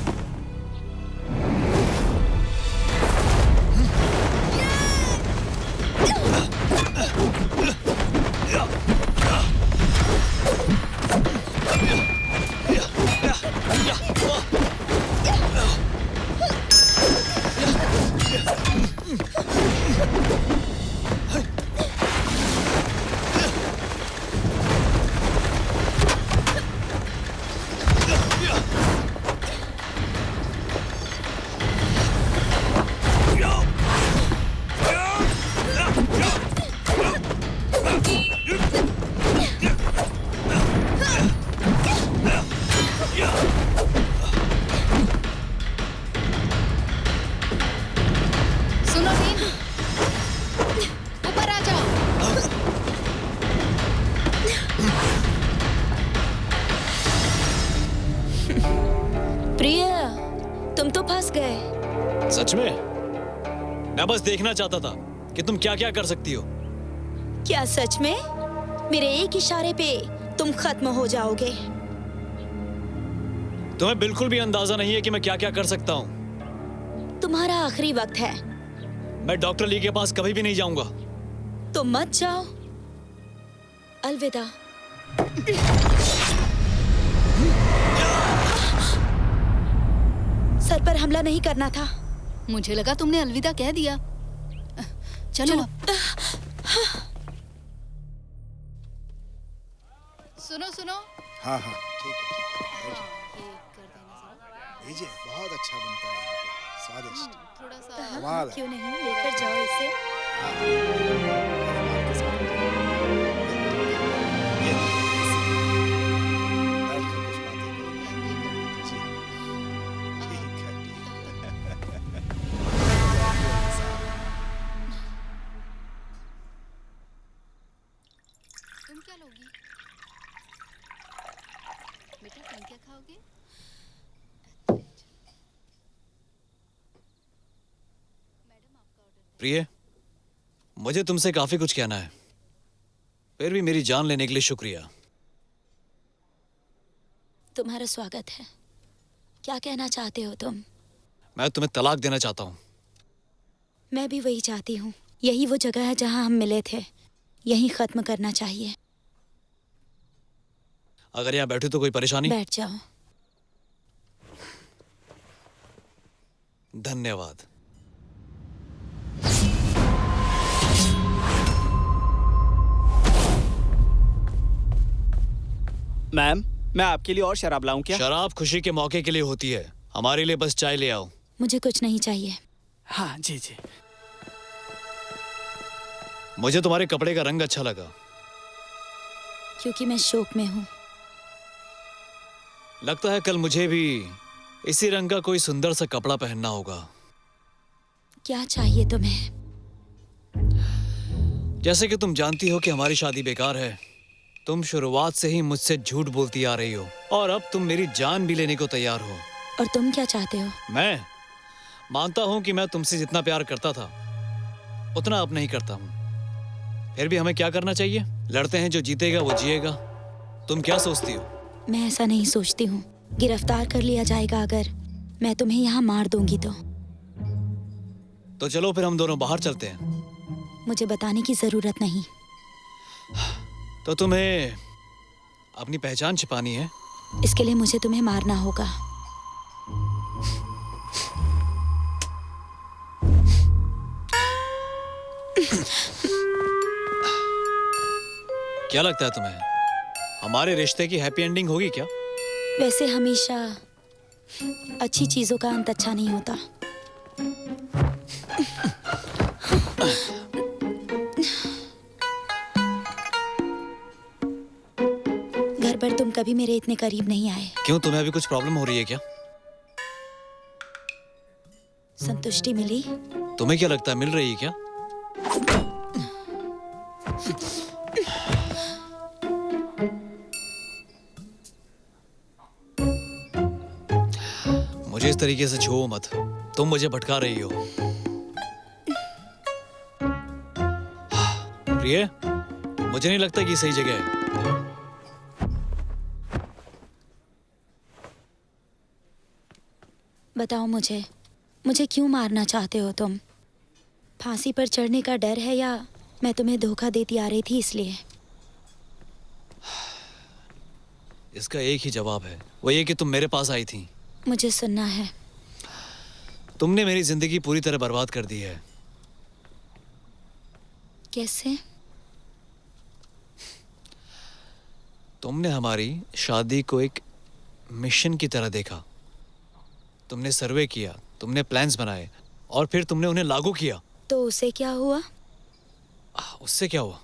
तुम तो फंस गए। सच में? मैं बस देखना चाहता था कि तुम क्या क्या कर सकती हो। क्या सच में? मेरे एक इशारे पे तुम खत्म हो जाओगे। तुम्हें बिल्कुल भी अंदाजा नहीं है कि मैं क्या क्या कर सकता हूँ। तुम्हारा आखिरी वक्त है। मैं डॉक्टर ली के पास कभी भी नहीं जाऊंगा। तो मत जाओ। अलविदा। सर पर हमला नहीं करना था। मुझे लगा तुमने अलविदा कह दिया। चलो सुनो सुनो। हाँ हाँ ठीक है। भेजिए, बहुत अच्छा बनता है यहाँ पे, स्वादिष्ट। थोड़ा सा कमाल है। क्यों नहीं, लेकर जाओ इसे। ये बैठकर कुछ बातें करेंगे। जी, ठीक है, ठीक है। तुम क्या लोगी? बेटा तुम क्या खाओगे? प्रिय, मुझे तुमसे काफी कुछ कहना है, फिर भी मेरी जान लेने के लिए शुक्रिया। तुम्हारा स्वागत है। क्या कहना चाहते हो तुम? मैं तुम्हें तलाक देना चाहता हूँ। मैं भी वही चाहती हूँ। यही वो जगह है जहाँ हम मिले थे। यहीं खत्म करना चाहिए। अगर यहाँ बैठे तो कोई परेशानी? बैठ जाओ। धन्यवाद। मैम, मैं आपके लिए और शराब लाऊं क्या? शराब खुशी के मौके के लिए होती है, हमारे लिए बस चाय ले आओ। मुझे कुछ नहीं चाहिए। हाँ जी जी। मुझे तुम्हारे कपड़े का रंग अच्छा लगा। क्योंकि मैं शोक में हूँ। लगता है कल मुझे भी इसी रंग का कोई सुंदर सा कपड़ा पहनना होगा। क्या चाहिए तुम्हें? जैसे कि तुम जानती हो कि हमारी शादी बेकार है। तुम शुरुआत से ही मुझसे झूठ बोलती आ रही हो और अब तुम मेरी जान भी लेने को तैयार हो। और तुम क्या चाहते हो? मैं मानता हूं कि मैं तुमसे जितना प्यार करता था उतना अब नहीं करता हूं। फिर भी हमें क्या करना चाहिए? लड़ते हैं, जो जीतेगा वो जिएगा। तुम क्या सोचती हो? मैं ऐसा नहीं सोचती हूँ। गिरफ्तार कर लिया जाएगा अगर मैं तुम्हें यहाँ मार दूंगी तो चलो फिर हम दोनों बाहर चलते हैं। मुझे बताने की जरूरत नहीं। तो तुम्हें अपनी पहचान छिपानी है? इसके लिए मुझे तुम्हें मारना होगा। क्या लगता है तुम्हें, हमारे रिश्ते की हैप्पी एंडिंग होगी क्या? वैसे हमेशा अच्छी चीजों का अंत अच्छा नहीं होता। घर पर तुम कभी मेरे इतने करीब नहीं आए। क्यों, तुम्हें अभी कुछ प्रॉब्लम हो रही है क्या? संतुष्टि मिली? तुम्हें क्या लगता है, मिल रही है क्या? मुझे इस तरीके से छुओ मत, तुम मुझे भटका रही हो। प्रिय, मुझे नहीं लगता कि सही जगह है। बताओ मुझे क्यों मारना चाहते हो तुम? फांसी पर चढ़ने का डर है या मैं तुम्हें धोखा देती आ रही थी इसलिए? इसका एक ही जवाब है, वो ये कि तुम मेरे पास आई थी। मुझे सुनना है। तुमने मेरी जिंदगी पूरी तरह बर्बाद कर दी है। कैसे? तुमने हमारी शादी को एक मिशन की तरह देखा। तुमने सर्वे किया, तुमने प्लान्स बनाए और फिर तुमने उन्हें लागू किया। तो उसे क्या हुआ? उससे क्या हुआ?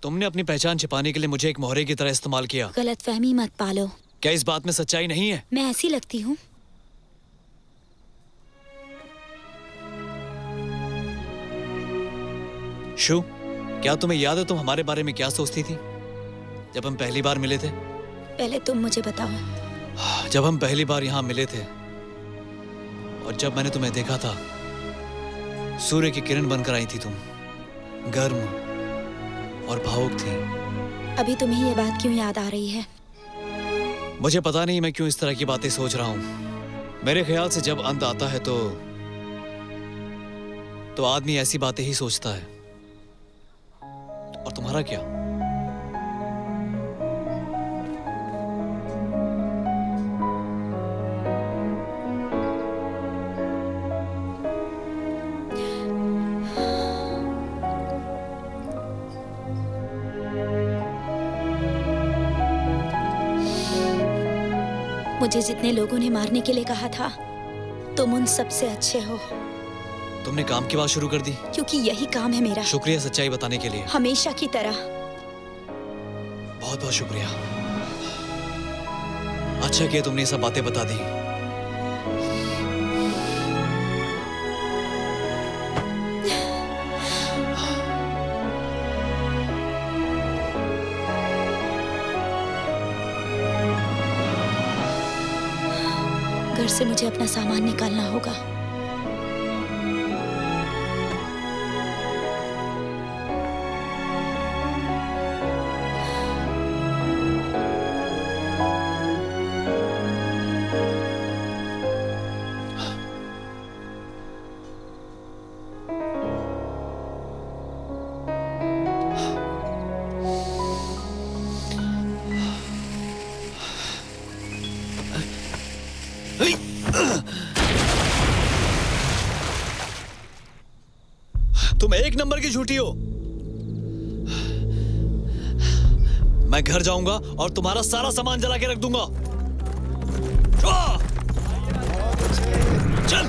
तुमने अपनी पहचान छिपाने के लिए मुझे एक मोहरे की तरह इस्तेमाल किया। गलतफहमी मत पालो। क्या इस बात में सच्चाई नहीं है? मैं ऐसी लगती हूँ? शु, क्या तुम्हें याद है तुम हमारे बारे में क्या सोचती थी जब हम पहली बार मिले थे? पहले तुम मुझे बताओ, जब हम पहली बार यहाँ मिले थे और जब मैंने तुम्हें देखा था, सूर्य की किरण बनकर आई थी तुम, गर्म और भावुक थी। अभी तुम्हें ये बात क्यों याद आ रही है? मुझे पता नहीं मैं क्यों इस तरह की बातें सोच रहा हूँ। मेरे ख्याल से जब अंत आता है तो आदमी ऐसी बातें ही सोचता है। और तुम्हारा क्या? मुझे जितने लोगों ने मारने के लिए कहा था, तुम उन सबसे अच्छे हो। तुमने काम की बात शुरू कर दी? क्योंकि यही काम है मेरा। शुक्रिया सच्चाई बताने के लिए। हमेशा की तरह। बहुत बहुत शुक्रिया। अच्छा किया तुमने ये सब बातें बता दी। घर से मुझे अपना सामान निकालना होगा। तुम एक नंबर की झूठी हो। मैं घर जाऊंगा और तुम्हारा सारा सामान जला के रख दूंगा। चल चल।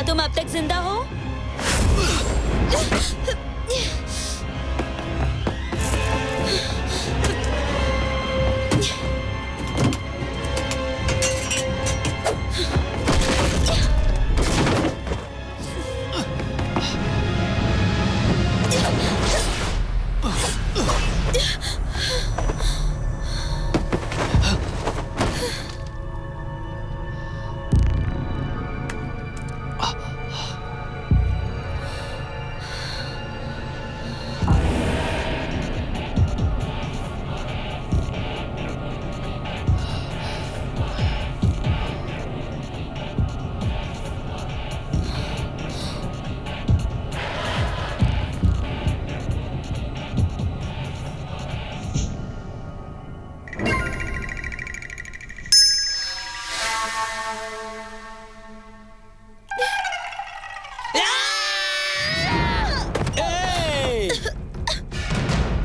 तुम अब तक जिंदा हो?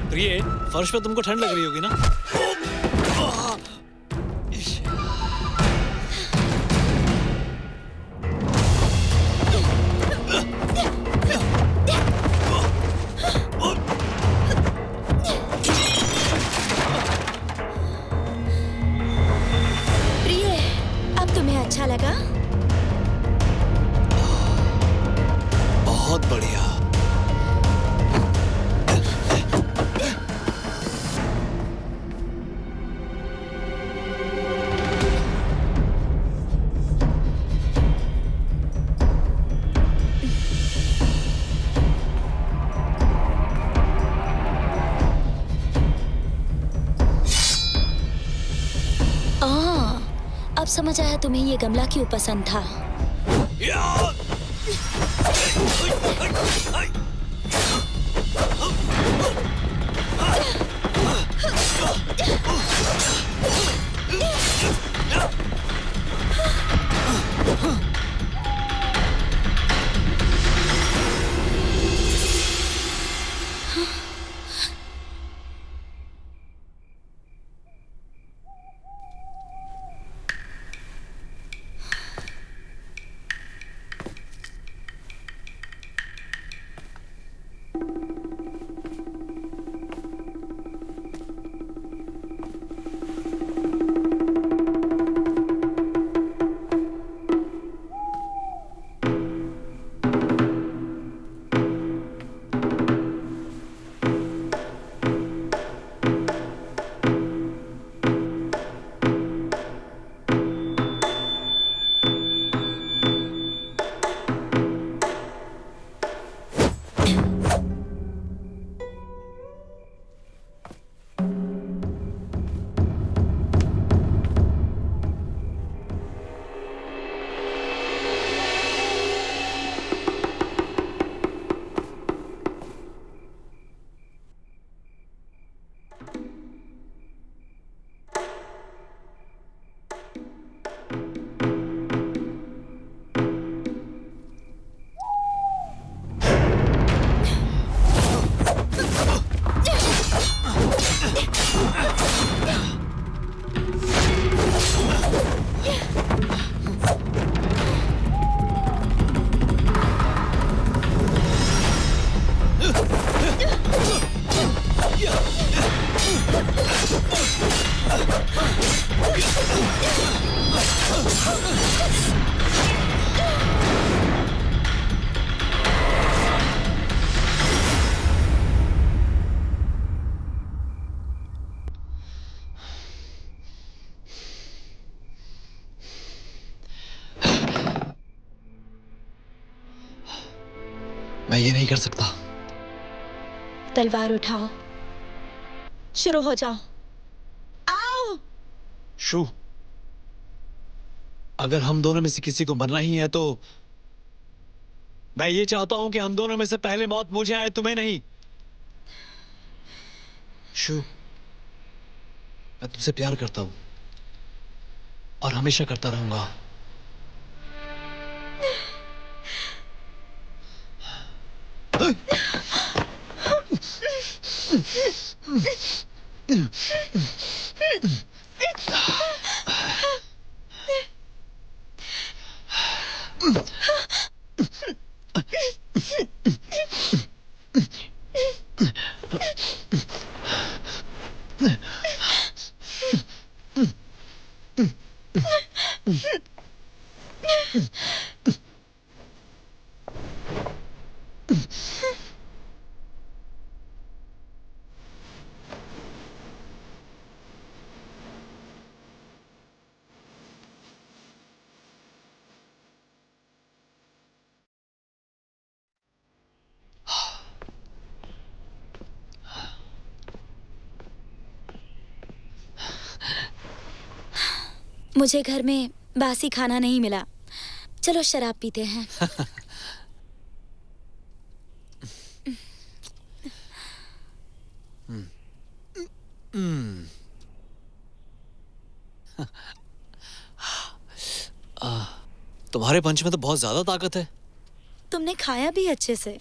प्रिय, फर्श पे तुमको ठंड लग रही होगी ना? प्रिय, अब तुम्हें अच्छा लगा? बहुत बढ़िया। अब समझ आया तुम्हें ये गमला क्यों पसंद था। मैं ये नहीं कर सकता। तलवार उठाओ, शुरू हो जाओ। आओ। शू, अगर हम दोनों में से किसी को मरना ही है तो मैं ये चाहता हूं कि हम दोनों में से पहले मौत मुझे आए, तुम्हें नहीं। शू, मैं तुमसे प्यार करता हूं और हमेशा करता रहूंगा। मुझे घर में बासी खाना नहीं मिला, चलो शराब पीते हैं। तुम्हारे पंच में तो बहुत ज्यादा ताकत है। तुमने खाया भी अच्छे से।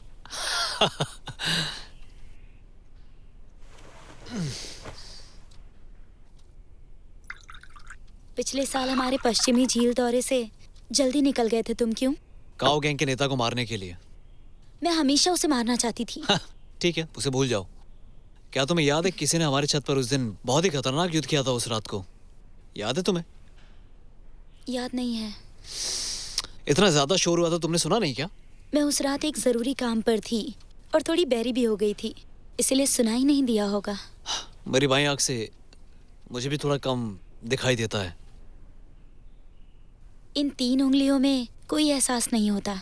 पिछले साल हमारे पश्चिमी झील दौरे से जल्दी निकल गए थे तुम, क्यों? काओ गैंग के नेता को मारने के लिए। मैं हमेशा उसे मारना चाहती थी। ठीक है, उसे भूल जाओ। क्या तुम्हें याद है किसी ने हमारी छत पर उस दिन बहुत ही खतरनाक युद्ध किया था उस रात को? याद है तुम्हें? याद नहीं है। इतना ज्यादा शोर हुआ था, तुमने सुना नहीं क्या? मैं उस रात एक जरूरी काम पर थी और थोड़ी बैरी भी हो गई थी, इसलिए सुनाई नहीं दिया होगा। मेरी बाईं आंख से मुझे भी थोड़ा कम दिखाई देता है। इन 3 उंगलियों में कोई एहसास नहीं होता।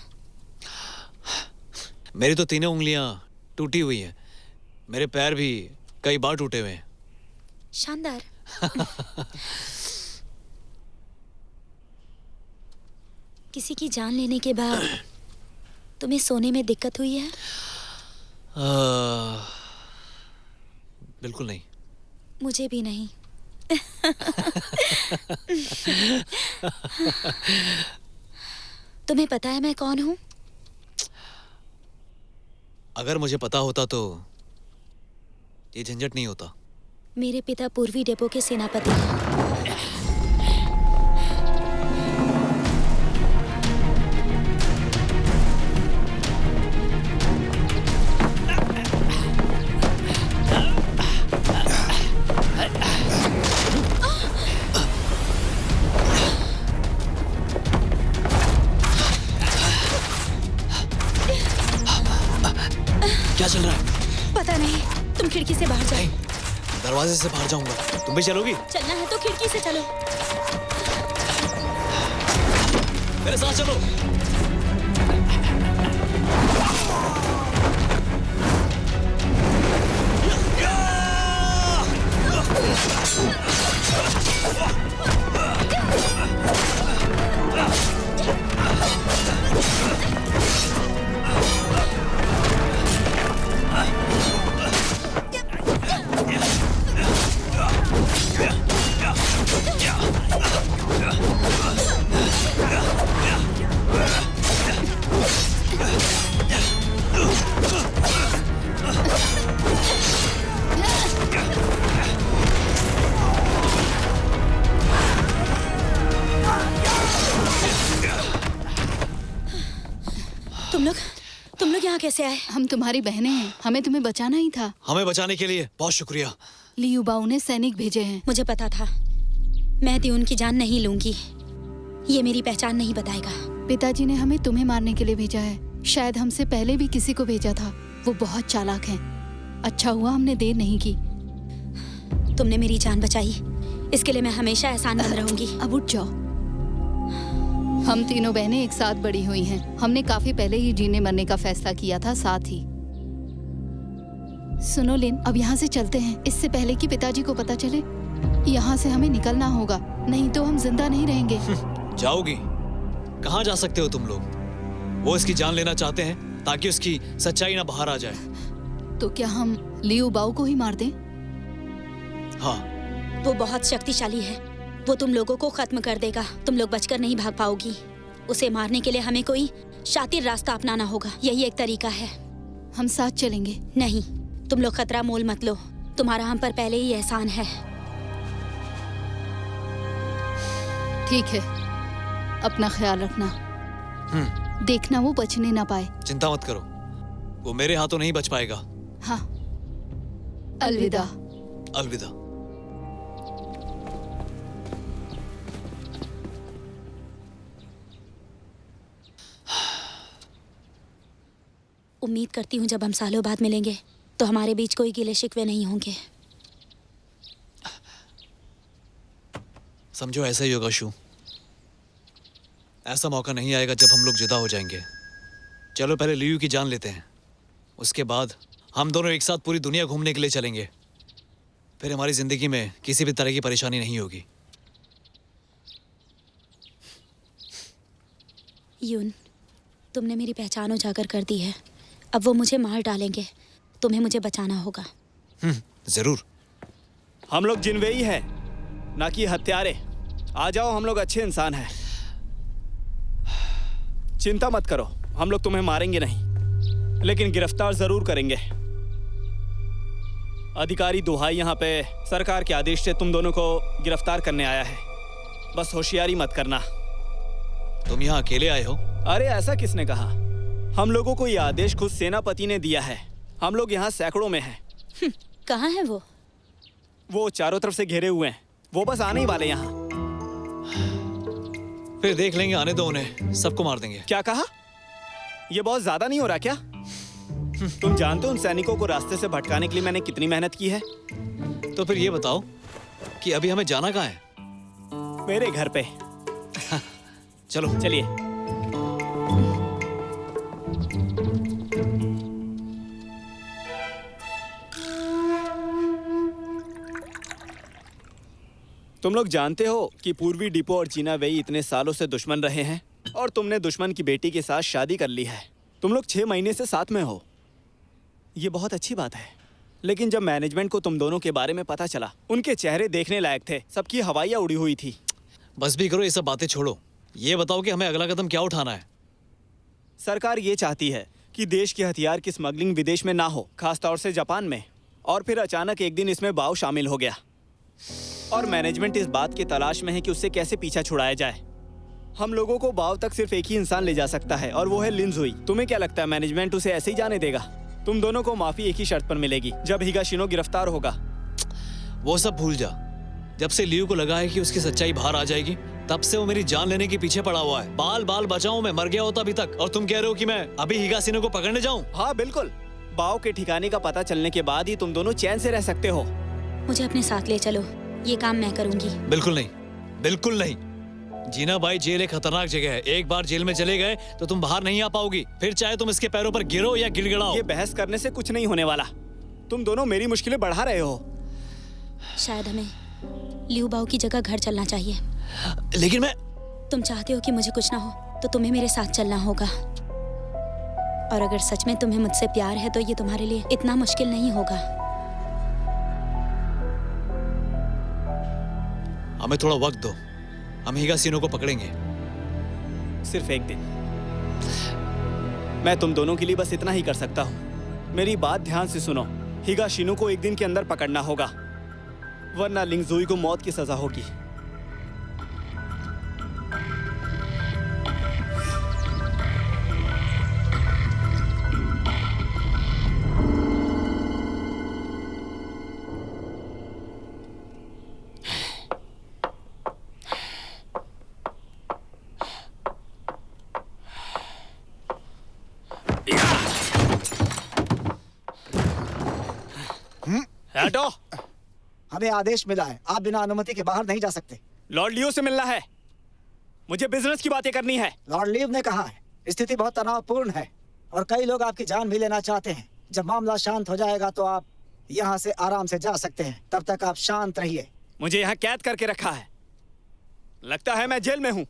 मेरी तो तीनों उंगलियां टूटी हुई हैं। मेरे पैर भी कई बार टूटे हुए हैं। शानदार। किसी की जान लेने के बाद तुम्हें सोने में दिक्कत हुई है? बिल्कुल नहीं। मुझे भी नहीं। तुम्हें पता है मैं कौन हूँ? अगर मुझे पता होता तो ये झंझट नहीं होता। मेरे पिता पूर्वी डेपो के सेनापति हैं। क्या चल रहा है? पता नहीं, तुम खिड़की से बाहर जाओ। दरवाजे से बाहर जाऊंगा, तुम भी चलोगी? चलना है तो खिड़की से चलो। मेरे साथ चलो। तुम लोग यहाँ कैसे आए? हम तुम्हारी बहनें हैं, हमें तुम्हें बचाना ही था। हमें बचाने के लिए बहुत शुक्रिया। लियू बाऊ ने सैनिक भेजे हैं। मुझे पता था, मैं त्यून की जान नहीं लूंगी। ये मेरी पहचान नहीं बताएगा। पिताजी ने हमें तुम्हें मारने के लिए भेजा है। शायद हमसे पहले भी किसी को भेजा था। वो बहुत चालाक हैं। अच्छा हुआ हमने देर नहीं की। तुमने मेरी जान बचाई, इसके लिए मैं हमेशा एहसानमंद रहूंगी। अब उठ जाओ। हम तीनों बहनें एक साथ बड़ी हुई हैं। हमने काफी पहले ही जीने मरने का फैसला किया था साथ ही। सुनो लिन, अब यहाँ से चलते हैं, इससे पहले कि पिताजी को पता चले। यहाँ से हमें निकलना होगा, नहीं तो हम जिंदा नहीं रहेंगे। जाओगी? कहाँ जा सकते हो तुम लोग? वो इसकी जान लेना चाहते हैं ताकि उसकी सच्चाई ना बाहर आ जाए। तो क्या हम लियू बाऊ को ही मार दें? हाँ। वो बहुत शक्तिशाली है, वो तुम लोगों को खत्म कर देगा। तुम लोग बचकर नहीं भाग पाओगी। उसे मारने के लिए हमें कोई शातिर रास्ता अपनाना होगा। यही एक तरीका है। हम साथ चलेंगे। नहीं, तुम लोग खतरा मोल मत लो। तुम्हारा हम पर पहले ही एहसान है। ठीक है, अपना ख्याल रखना। देखना वो बचने ना पाए। चिंता मत करो, वो मेरे हाथों नहीं बच पाएगा। हाँ, अलविदा। अलविदा। उम्मीद करती हूँ जब हम सालों बाद मिलेंगे तो हमारे बीच कोई गिले शिकवे नहीं होंगे। समझो ऐसा ही होगा शू। ऐसा मौका नहीं आएगा जब हम लोग जुदा हो जाएंगे। चलो पहले लियू की जान लेते हैं, उसके बाद हम दोनों एक साथ पूरी दुनिया घूमने के लिए चलेंगे। फिर हमारी जिंदगी में किसी भी तरह की परेशानी नहीं होगी। यून, तुमने मेरी पहचान उजागर कर दी है। अब वो मुझे मार डालेंगे। तुम्हें मुझे बचाना होगा। जरूर। हम लोग जिनवेई हैं, ना कि हत्यारे। आ जाओ, हम लोग अच्छे इंसान हैं। चिंता मत करो, हम लोग तुम्हें मारेंगे नहीं, लेकिन गिरफ्तार जरूर करेंगे। अधिकारी दुहाई यहाँ पे सरकार के आदेश से तुम दोनों को गिरफ्तार करने आया है। बस होशियारी मत करना। तुम यहाँ अकेले आए हो? अरे ऐसा किसने कहा? हम लोगों को ये आदेश खुद सेनापति ने दिया है। हम लोग यहाँ सैकड़ों में हैं। कहाँ है वो? वो चारों तरफ से घेरे हुए हैं, वो बस आने ही वाले यहाँ। फिर देख लेंगे, आने दो उन्हें, सबको मार देंगे। क्या कहा? ये बहुत ज्यादा नहीं हो रहा क्या? तुम जानते हो उन सैनिकों को रास्ते से भटकाने के लिए मैंने कितनी मेहनत की है? तो फिर ये बताओ कि अभी हमें जाना कहाँ है? मेरे घर पे। चलो चलिए। तुम लोग जानते हो कि पूर्वी डिपो और चीना वेई इतने सालों से दुश्मन रहे हैं। और तुमने दुश्मन की बेटी के साथ शादी कर ली है। तुम लोग 6 महीने से साथ में हो, ये बहुत अच्छी बात है। लेकिन जब मैनेजमेंट को तुम दोनों के बारे में पता चला, उनके चेहरे देखने लायक थे, सबकी हवाइयाँ उड़ी हुई थी। बस भी करो, ये सब बातें छोड़ो। ये बताओ कि हमें अगला कदम क्या उठाना है। सरकार ये चाहती है कि देश की हथियार की स्मगलिंग विदेश में ना हो, खासतौर से जापान में। और फिर अचानक एक दिन इसमें बाव शामिल हो गया और मैनेजमेंट इस बात की तलाश में है कि उससे कैसे पीछा छुड़ाया जाए। हम लोगों को बाव तक सिर्फ एक ही इंसान ले जा सकता है और वो है लिन जुई। तुम्हें क्या लगता है मैनेजमेंट उसे ऐसे ही जाने देगा? तुम दोनों को माफी एक ही शर्त पर मिलेगी, जब हिगाशिनो गिरफ्तार होगा। वो सब भूल जा। जब से लियू को लगा है कि उसकी सच्चाई बाहर आ जाएगी, तब से वो मेरी जान लेने के पीछे पड़ा हुआ है। बाल बाल बचाऊं, मैं मर गया होता अभी तक, और तुम कह रहे हो कि मैं अभी हिगाशिनो को पकड़ने जाऊं? हाँ बिल्कुल, बाव के ठिकाने का पता चलने के बाद ही तुम दोनों चैन से रह सकते हो। मुझे अपने साथ ले चलो, ये काम मैं करूंगी। बिल्कुल नहीं, बिल्कुल नहीं। जीना भाई, जेल एक खतरनाक जगह है। एक बार जेल में चले गए तो तुम बाहर नहीं आ पाओगी, फिर चाहे तुम इसके पैरों पर गिरो या गिड़गिड़ाओ। ये बहस करने से कुछ नहीं होने वाला। तुम दोनों मेरी मुश्किलें बढ़ा रहे हो। शायद हमें लियू बाओ की जगह घर चलना चाहिए। लेकिन मैं... तुम चाहते हो कि मुझे कुछ ना हो तो तुम्हें मेरे साथ चलना होगा। और अगर सच में तुम्हें मुझसे प्यार है तो ये तुम्हारे लिए इतना मुश्किल नहीं होगा। हमें थोड़ा वक्त दो, हम हिगाशिनो को पकड़ेंगे। सिर्फ एक दिन। मैं तुम दोनों के लिए बस इतना ही कर सकता हूँ। मेरी बात ध्यान से सुनो। हिगाशिनो को एक दिन के अंदर पकड़ना होगा, वरना लिंग जुई को मौत की सजा होगी। हटो। हमें आदेश मिला है, आप बिना अनुमति के बाहर नहीं जा सकते। लॉर्ड लियो से मिलना है, मुझे बिजनेस की बातें करनी है। लॉर्ड लीव ने कहा है स्थिति बहुत तनावपूर्ण है और कई लोग आपकी जान भी लेना चाहते हैं। जब मामला शांत हो जाएगा तो आप यहाँ से आराम से जा सकते हैं। तब तक आप शांत रहिए। मुझे यहाँ कैद करके रखा है, लगता है मैं जेल में हूँ।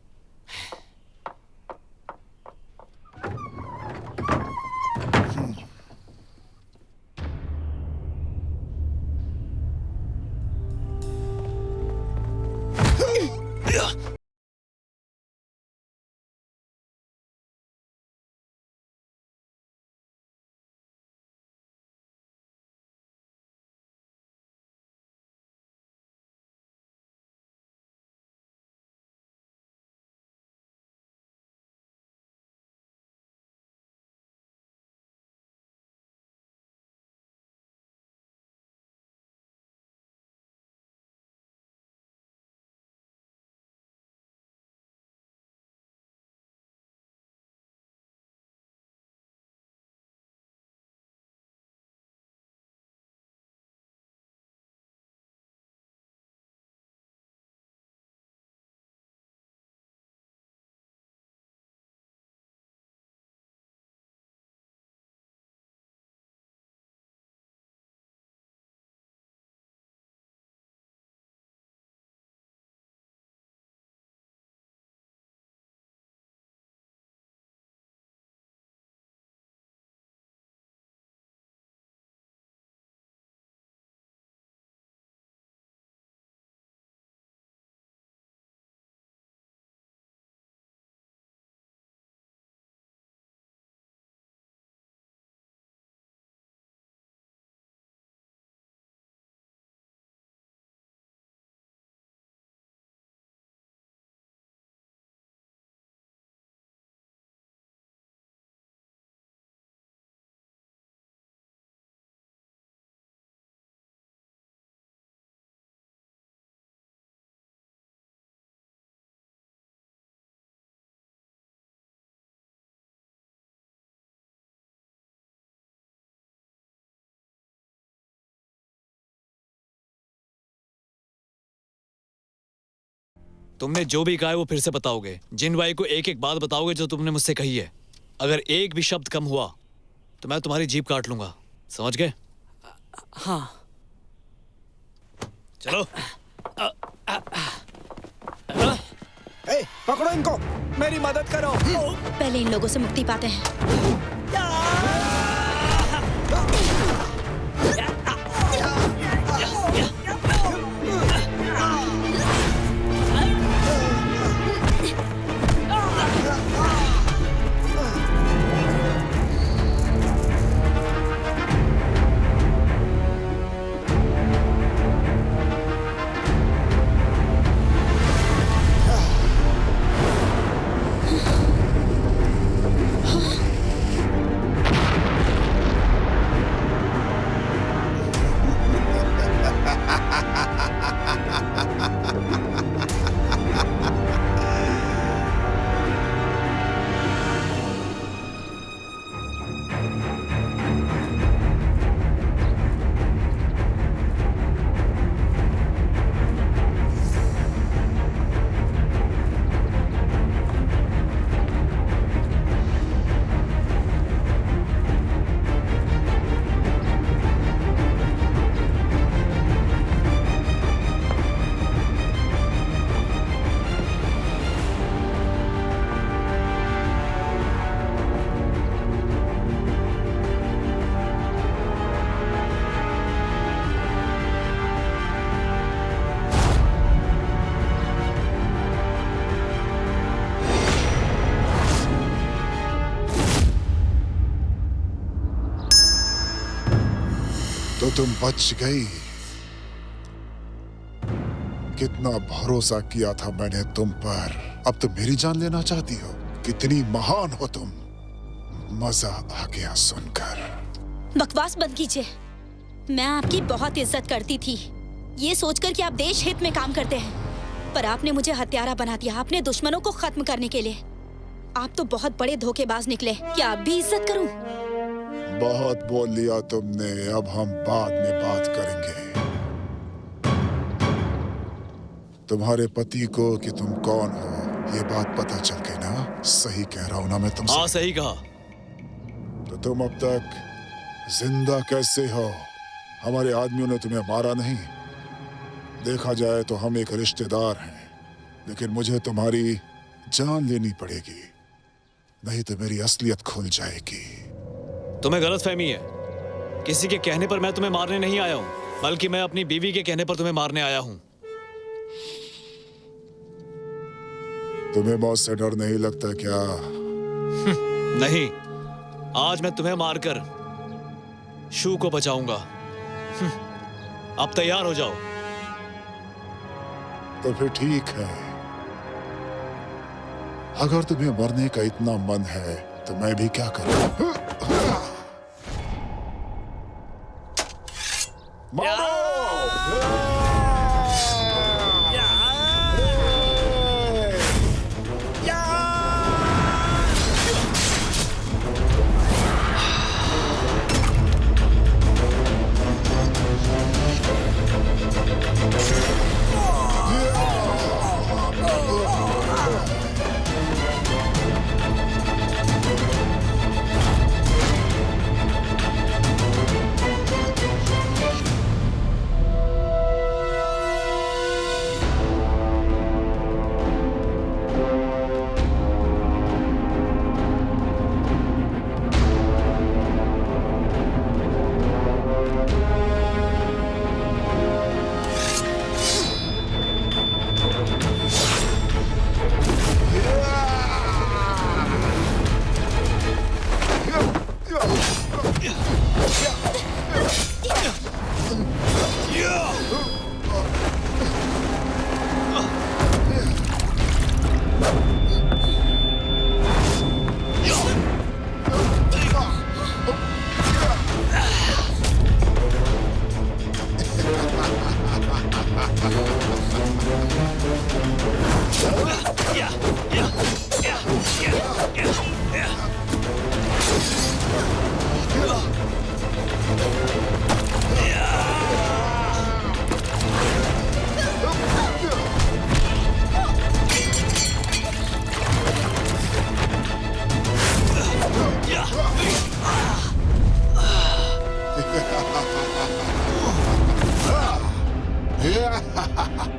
तुमने जो भी कहा है वो फिर से बताओगे। जिन भाई को एक एक बात बताओगे जो तुमने मुझसे कही है। अगर एक भी शब्द कम हुआ तो मैं तुम्हारी जीभ काट लूंगा, समझ गए? हाँ। चलो। ए, पकड़ो इनको, मेरी मदद करो। पहले इन लोगों से मुक्ति पाते हैं। तो तुम बच गई। कितना भरोसा किया था मैंने तुम पर। अब तुम मेरी जान लेना चाहती हो? कितनी महान हो तुम। मजा आ गया सुनकर। बकवास बंद कीजिए। मैं आपकी बहुत इज्जत करती थी, ये सोचकर कि आप देश हित में काम करते हैं, पर आपने मुझे हत्यारा बना दिया, अपने दुश्मनों को खत्म करने के लिए। आप तो बहुत बड़े धोखेबाज निकले। क्या आप भी इज्जत करूं? बहुत बोल लिया तुमने, अब हम बाद में बात करेंगे। तुम्हारे पति को कि तुम कौन हो ये बात पता चल गई ना? सही कह रहा हूं ना मैं तुमसे? हाँ सही कहा। तो तुम अब तक जिंदा कैसे हो? हमारे आदमियों ने तुम्हें मारा नहीं। देखा जाए तो हम एक रिश्तेदार हैं, लेकिन मुझे तुम्हारी जान लेनी पड़ेगी, नहीं तो मेरी असलियत खुल जाएगी। तुम्हें गलतफहमी है। किसी के कहने पर मैं तुम्हें मारने नहीं आया हूं, बल्कि मैं अपनी बीवी के कहने पर तुम्हें मारने आया हूं। तुम्हें मौत से डर नहीं लगता क्या? नहीं, आज मैं तुम्हें मारकर शू को बचाऊंगा। अब तैयार हो जाओ। तो फिर ठीक है, अगर तुम्हें मरने का इतना मन है तो मैं भी क्या करूं? मारो!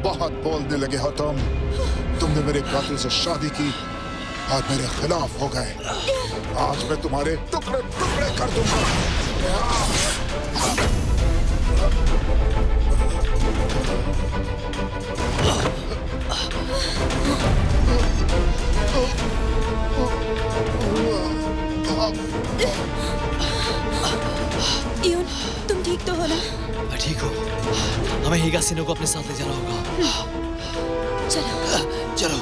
बहुत बोलने लगे हो तुम। तुमने मेरे कातिल से शादी की और मेरे खिलाफ हो गए। आज मैं तुम्हारे टुकड़े टुकड़े कर दूंगा। इयुन, तुम ठीक तो हो ना? मैं ठीक हूँ। हमें हिगासिनो को अपने साथ ले जाना होगा। चलो। चलो।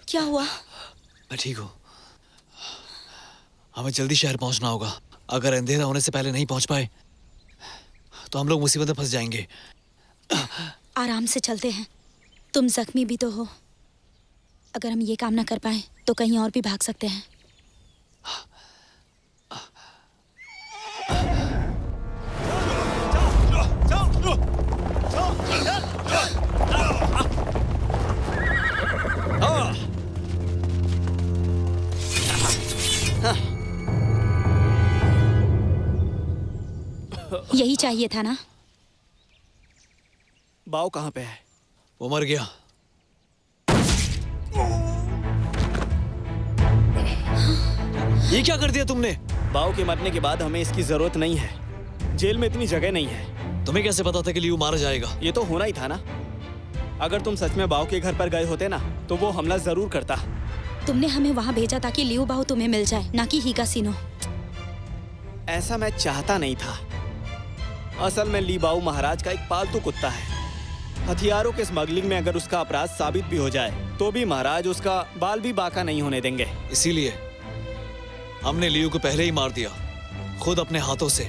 क्या हुआ? मैं ठीक हूँ। हमें जल्दी शहर पहुंचना होगा। अगर अंधेरा होने से पहले नहीं पहुंच पाए तो हम लोग मुसीबत में फंस जाएंगे। आराम से चलते हैं। तुम जख्मी भी तो हो। अगर हम ये काम ना कर पाए तो कहीं और भी भाग सकते हैं। यही चाहिए था ना? बाव कहाँ पे है? वो मर गया। ये क्या कर दिया तुमने? बाव के मरने के बाद हमें इसकी जरूरत नहीं है। जेल में इतनी जगह नहीं है। तुम्हें कैसे पता था कि लियू मारा जाएगा? ये तो होना ही था ना। अगर तुम सच में बाव के घर पर गए होते ना तो वो हमला जरूर करता। तुमने हमें वहाँ भेजा ताकि लियू बाऊ तुम्हें मिल जाए, ना कि हिगासिनो। ऐसा मैं चाहता नहीं था। असल में ली बाऊ महाराज का एक पालतू कुत्ता है। हथियारों के स्मगलिंग में अगर उसका अपराध साबित भी हो जाए तो भी महाराज उसका बाल भी बाका नहीं होने देंगे। इसीलिए हमने लियू को पहले ही मार दिया, खुद अपने हाथों से।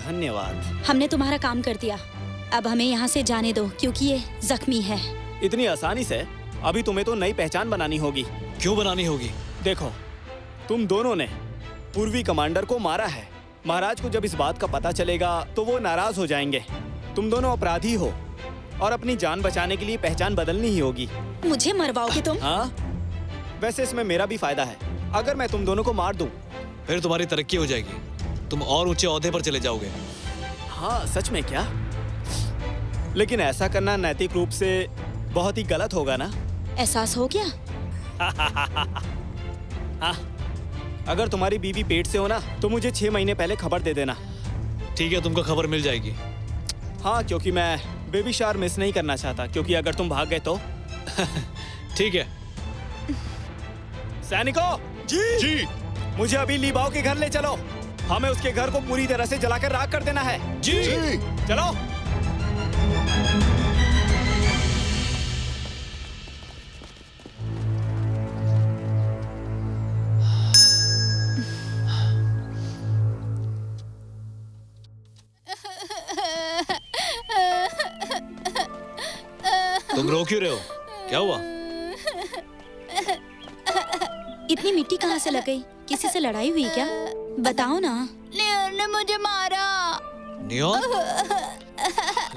धन्यवाद। हमने तुम्हारा काम कर दिया। अब हमें यहाँ से जाने दो क्योंकि ये जख्मी है। इतनी आसानी से? अभी तुम्हें तो नई पहचान बनानी होगी। क्यों बनानी होगी? देखो, तुम दोनों ने पूर्वी कमांडर को मारा है। महाराज को जब इस बात का पता चलेगा तो वो नाराज हो जाएंगे। तुम दोनों अपराधी हो और अपनी जान बचाने के लिए पहचान बदलनी ही होगी। मुझे मरवाओगे तुम? हाँ, वैसे इसमें मेरा भी फायदा है। अगर मैं तुम दोनों को मार दूं, फिर तुम्हारी तरक्की हो जाएगी। तुम और ऊंचे ओहदे पर चले जाओगे। हाँ, सच में क्या? लेकिन ऐसा करना नैतिक रूप से बहुत ही गलत होगा ना? एहसास हो गया? हाँ, अगर तुम्हारी बीवी पेट से हो ना तो मुझे 6 महीने पहले खबर दे देना। ठीक है, तुमको खबर मिल जाएगी। हाँ, क्योंकि मैं बेबी शावर मिस नहीं करना चाहता, क्योंकि अगर तुम भाग गए तो। ठीक है। सैनिकों, जी, मुझे अभी ली बाऊ के घर ले चलो। हमें उसके घर को पूरी तरह से जलाकर राख कर देना है। जी। चलो। तुम रो क्यों रहे हो? क्या हुआ? इतनी मिट्टी कहाँ से लग गई? किसी से लड़ाई हुई क्या? बताओ ना। लियोन ने मुझे मारा। नियोन?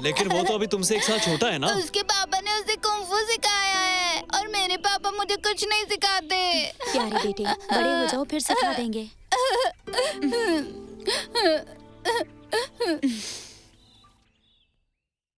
लेकिन वो तो अभी तुमसे 1 साल छोटा है ना? उसके पापा ने उसे कुंफू सिखाया है और मेरे पापा मुझे कुछ नहीं सिखाते। प्यारे बेटे, बड़े हो जाओ फिर सिखा देंगे।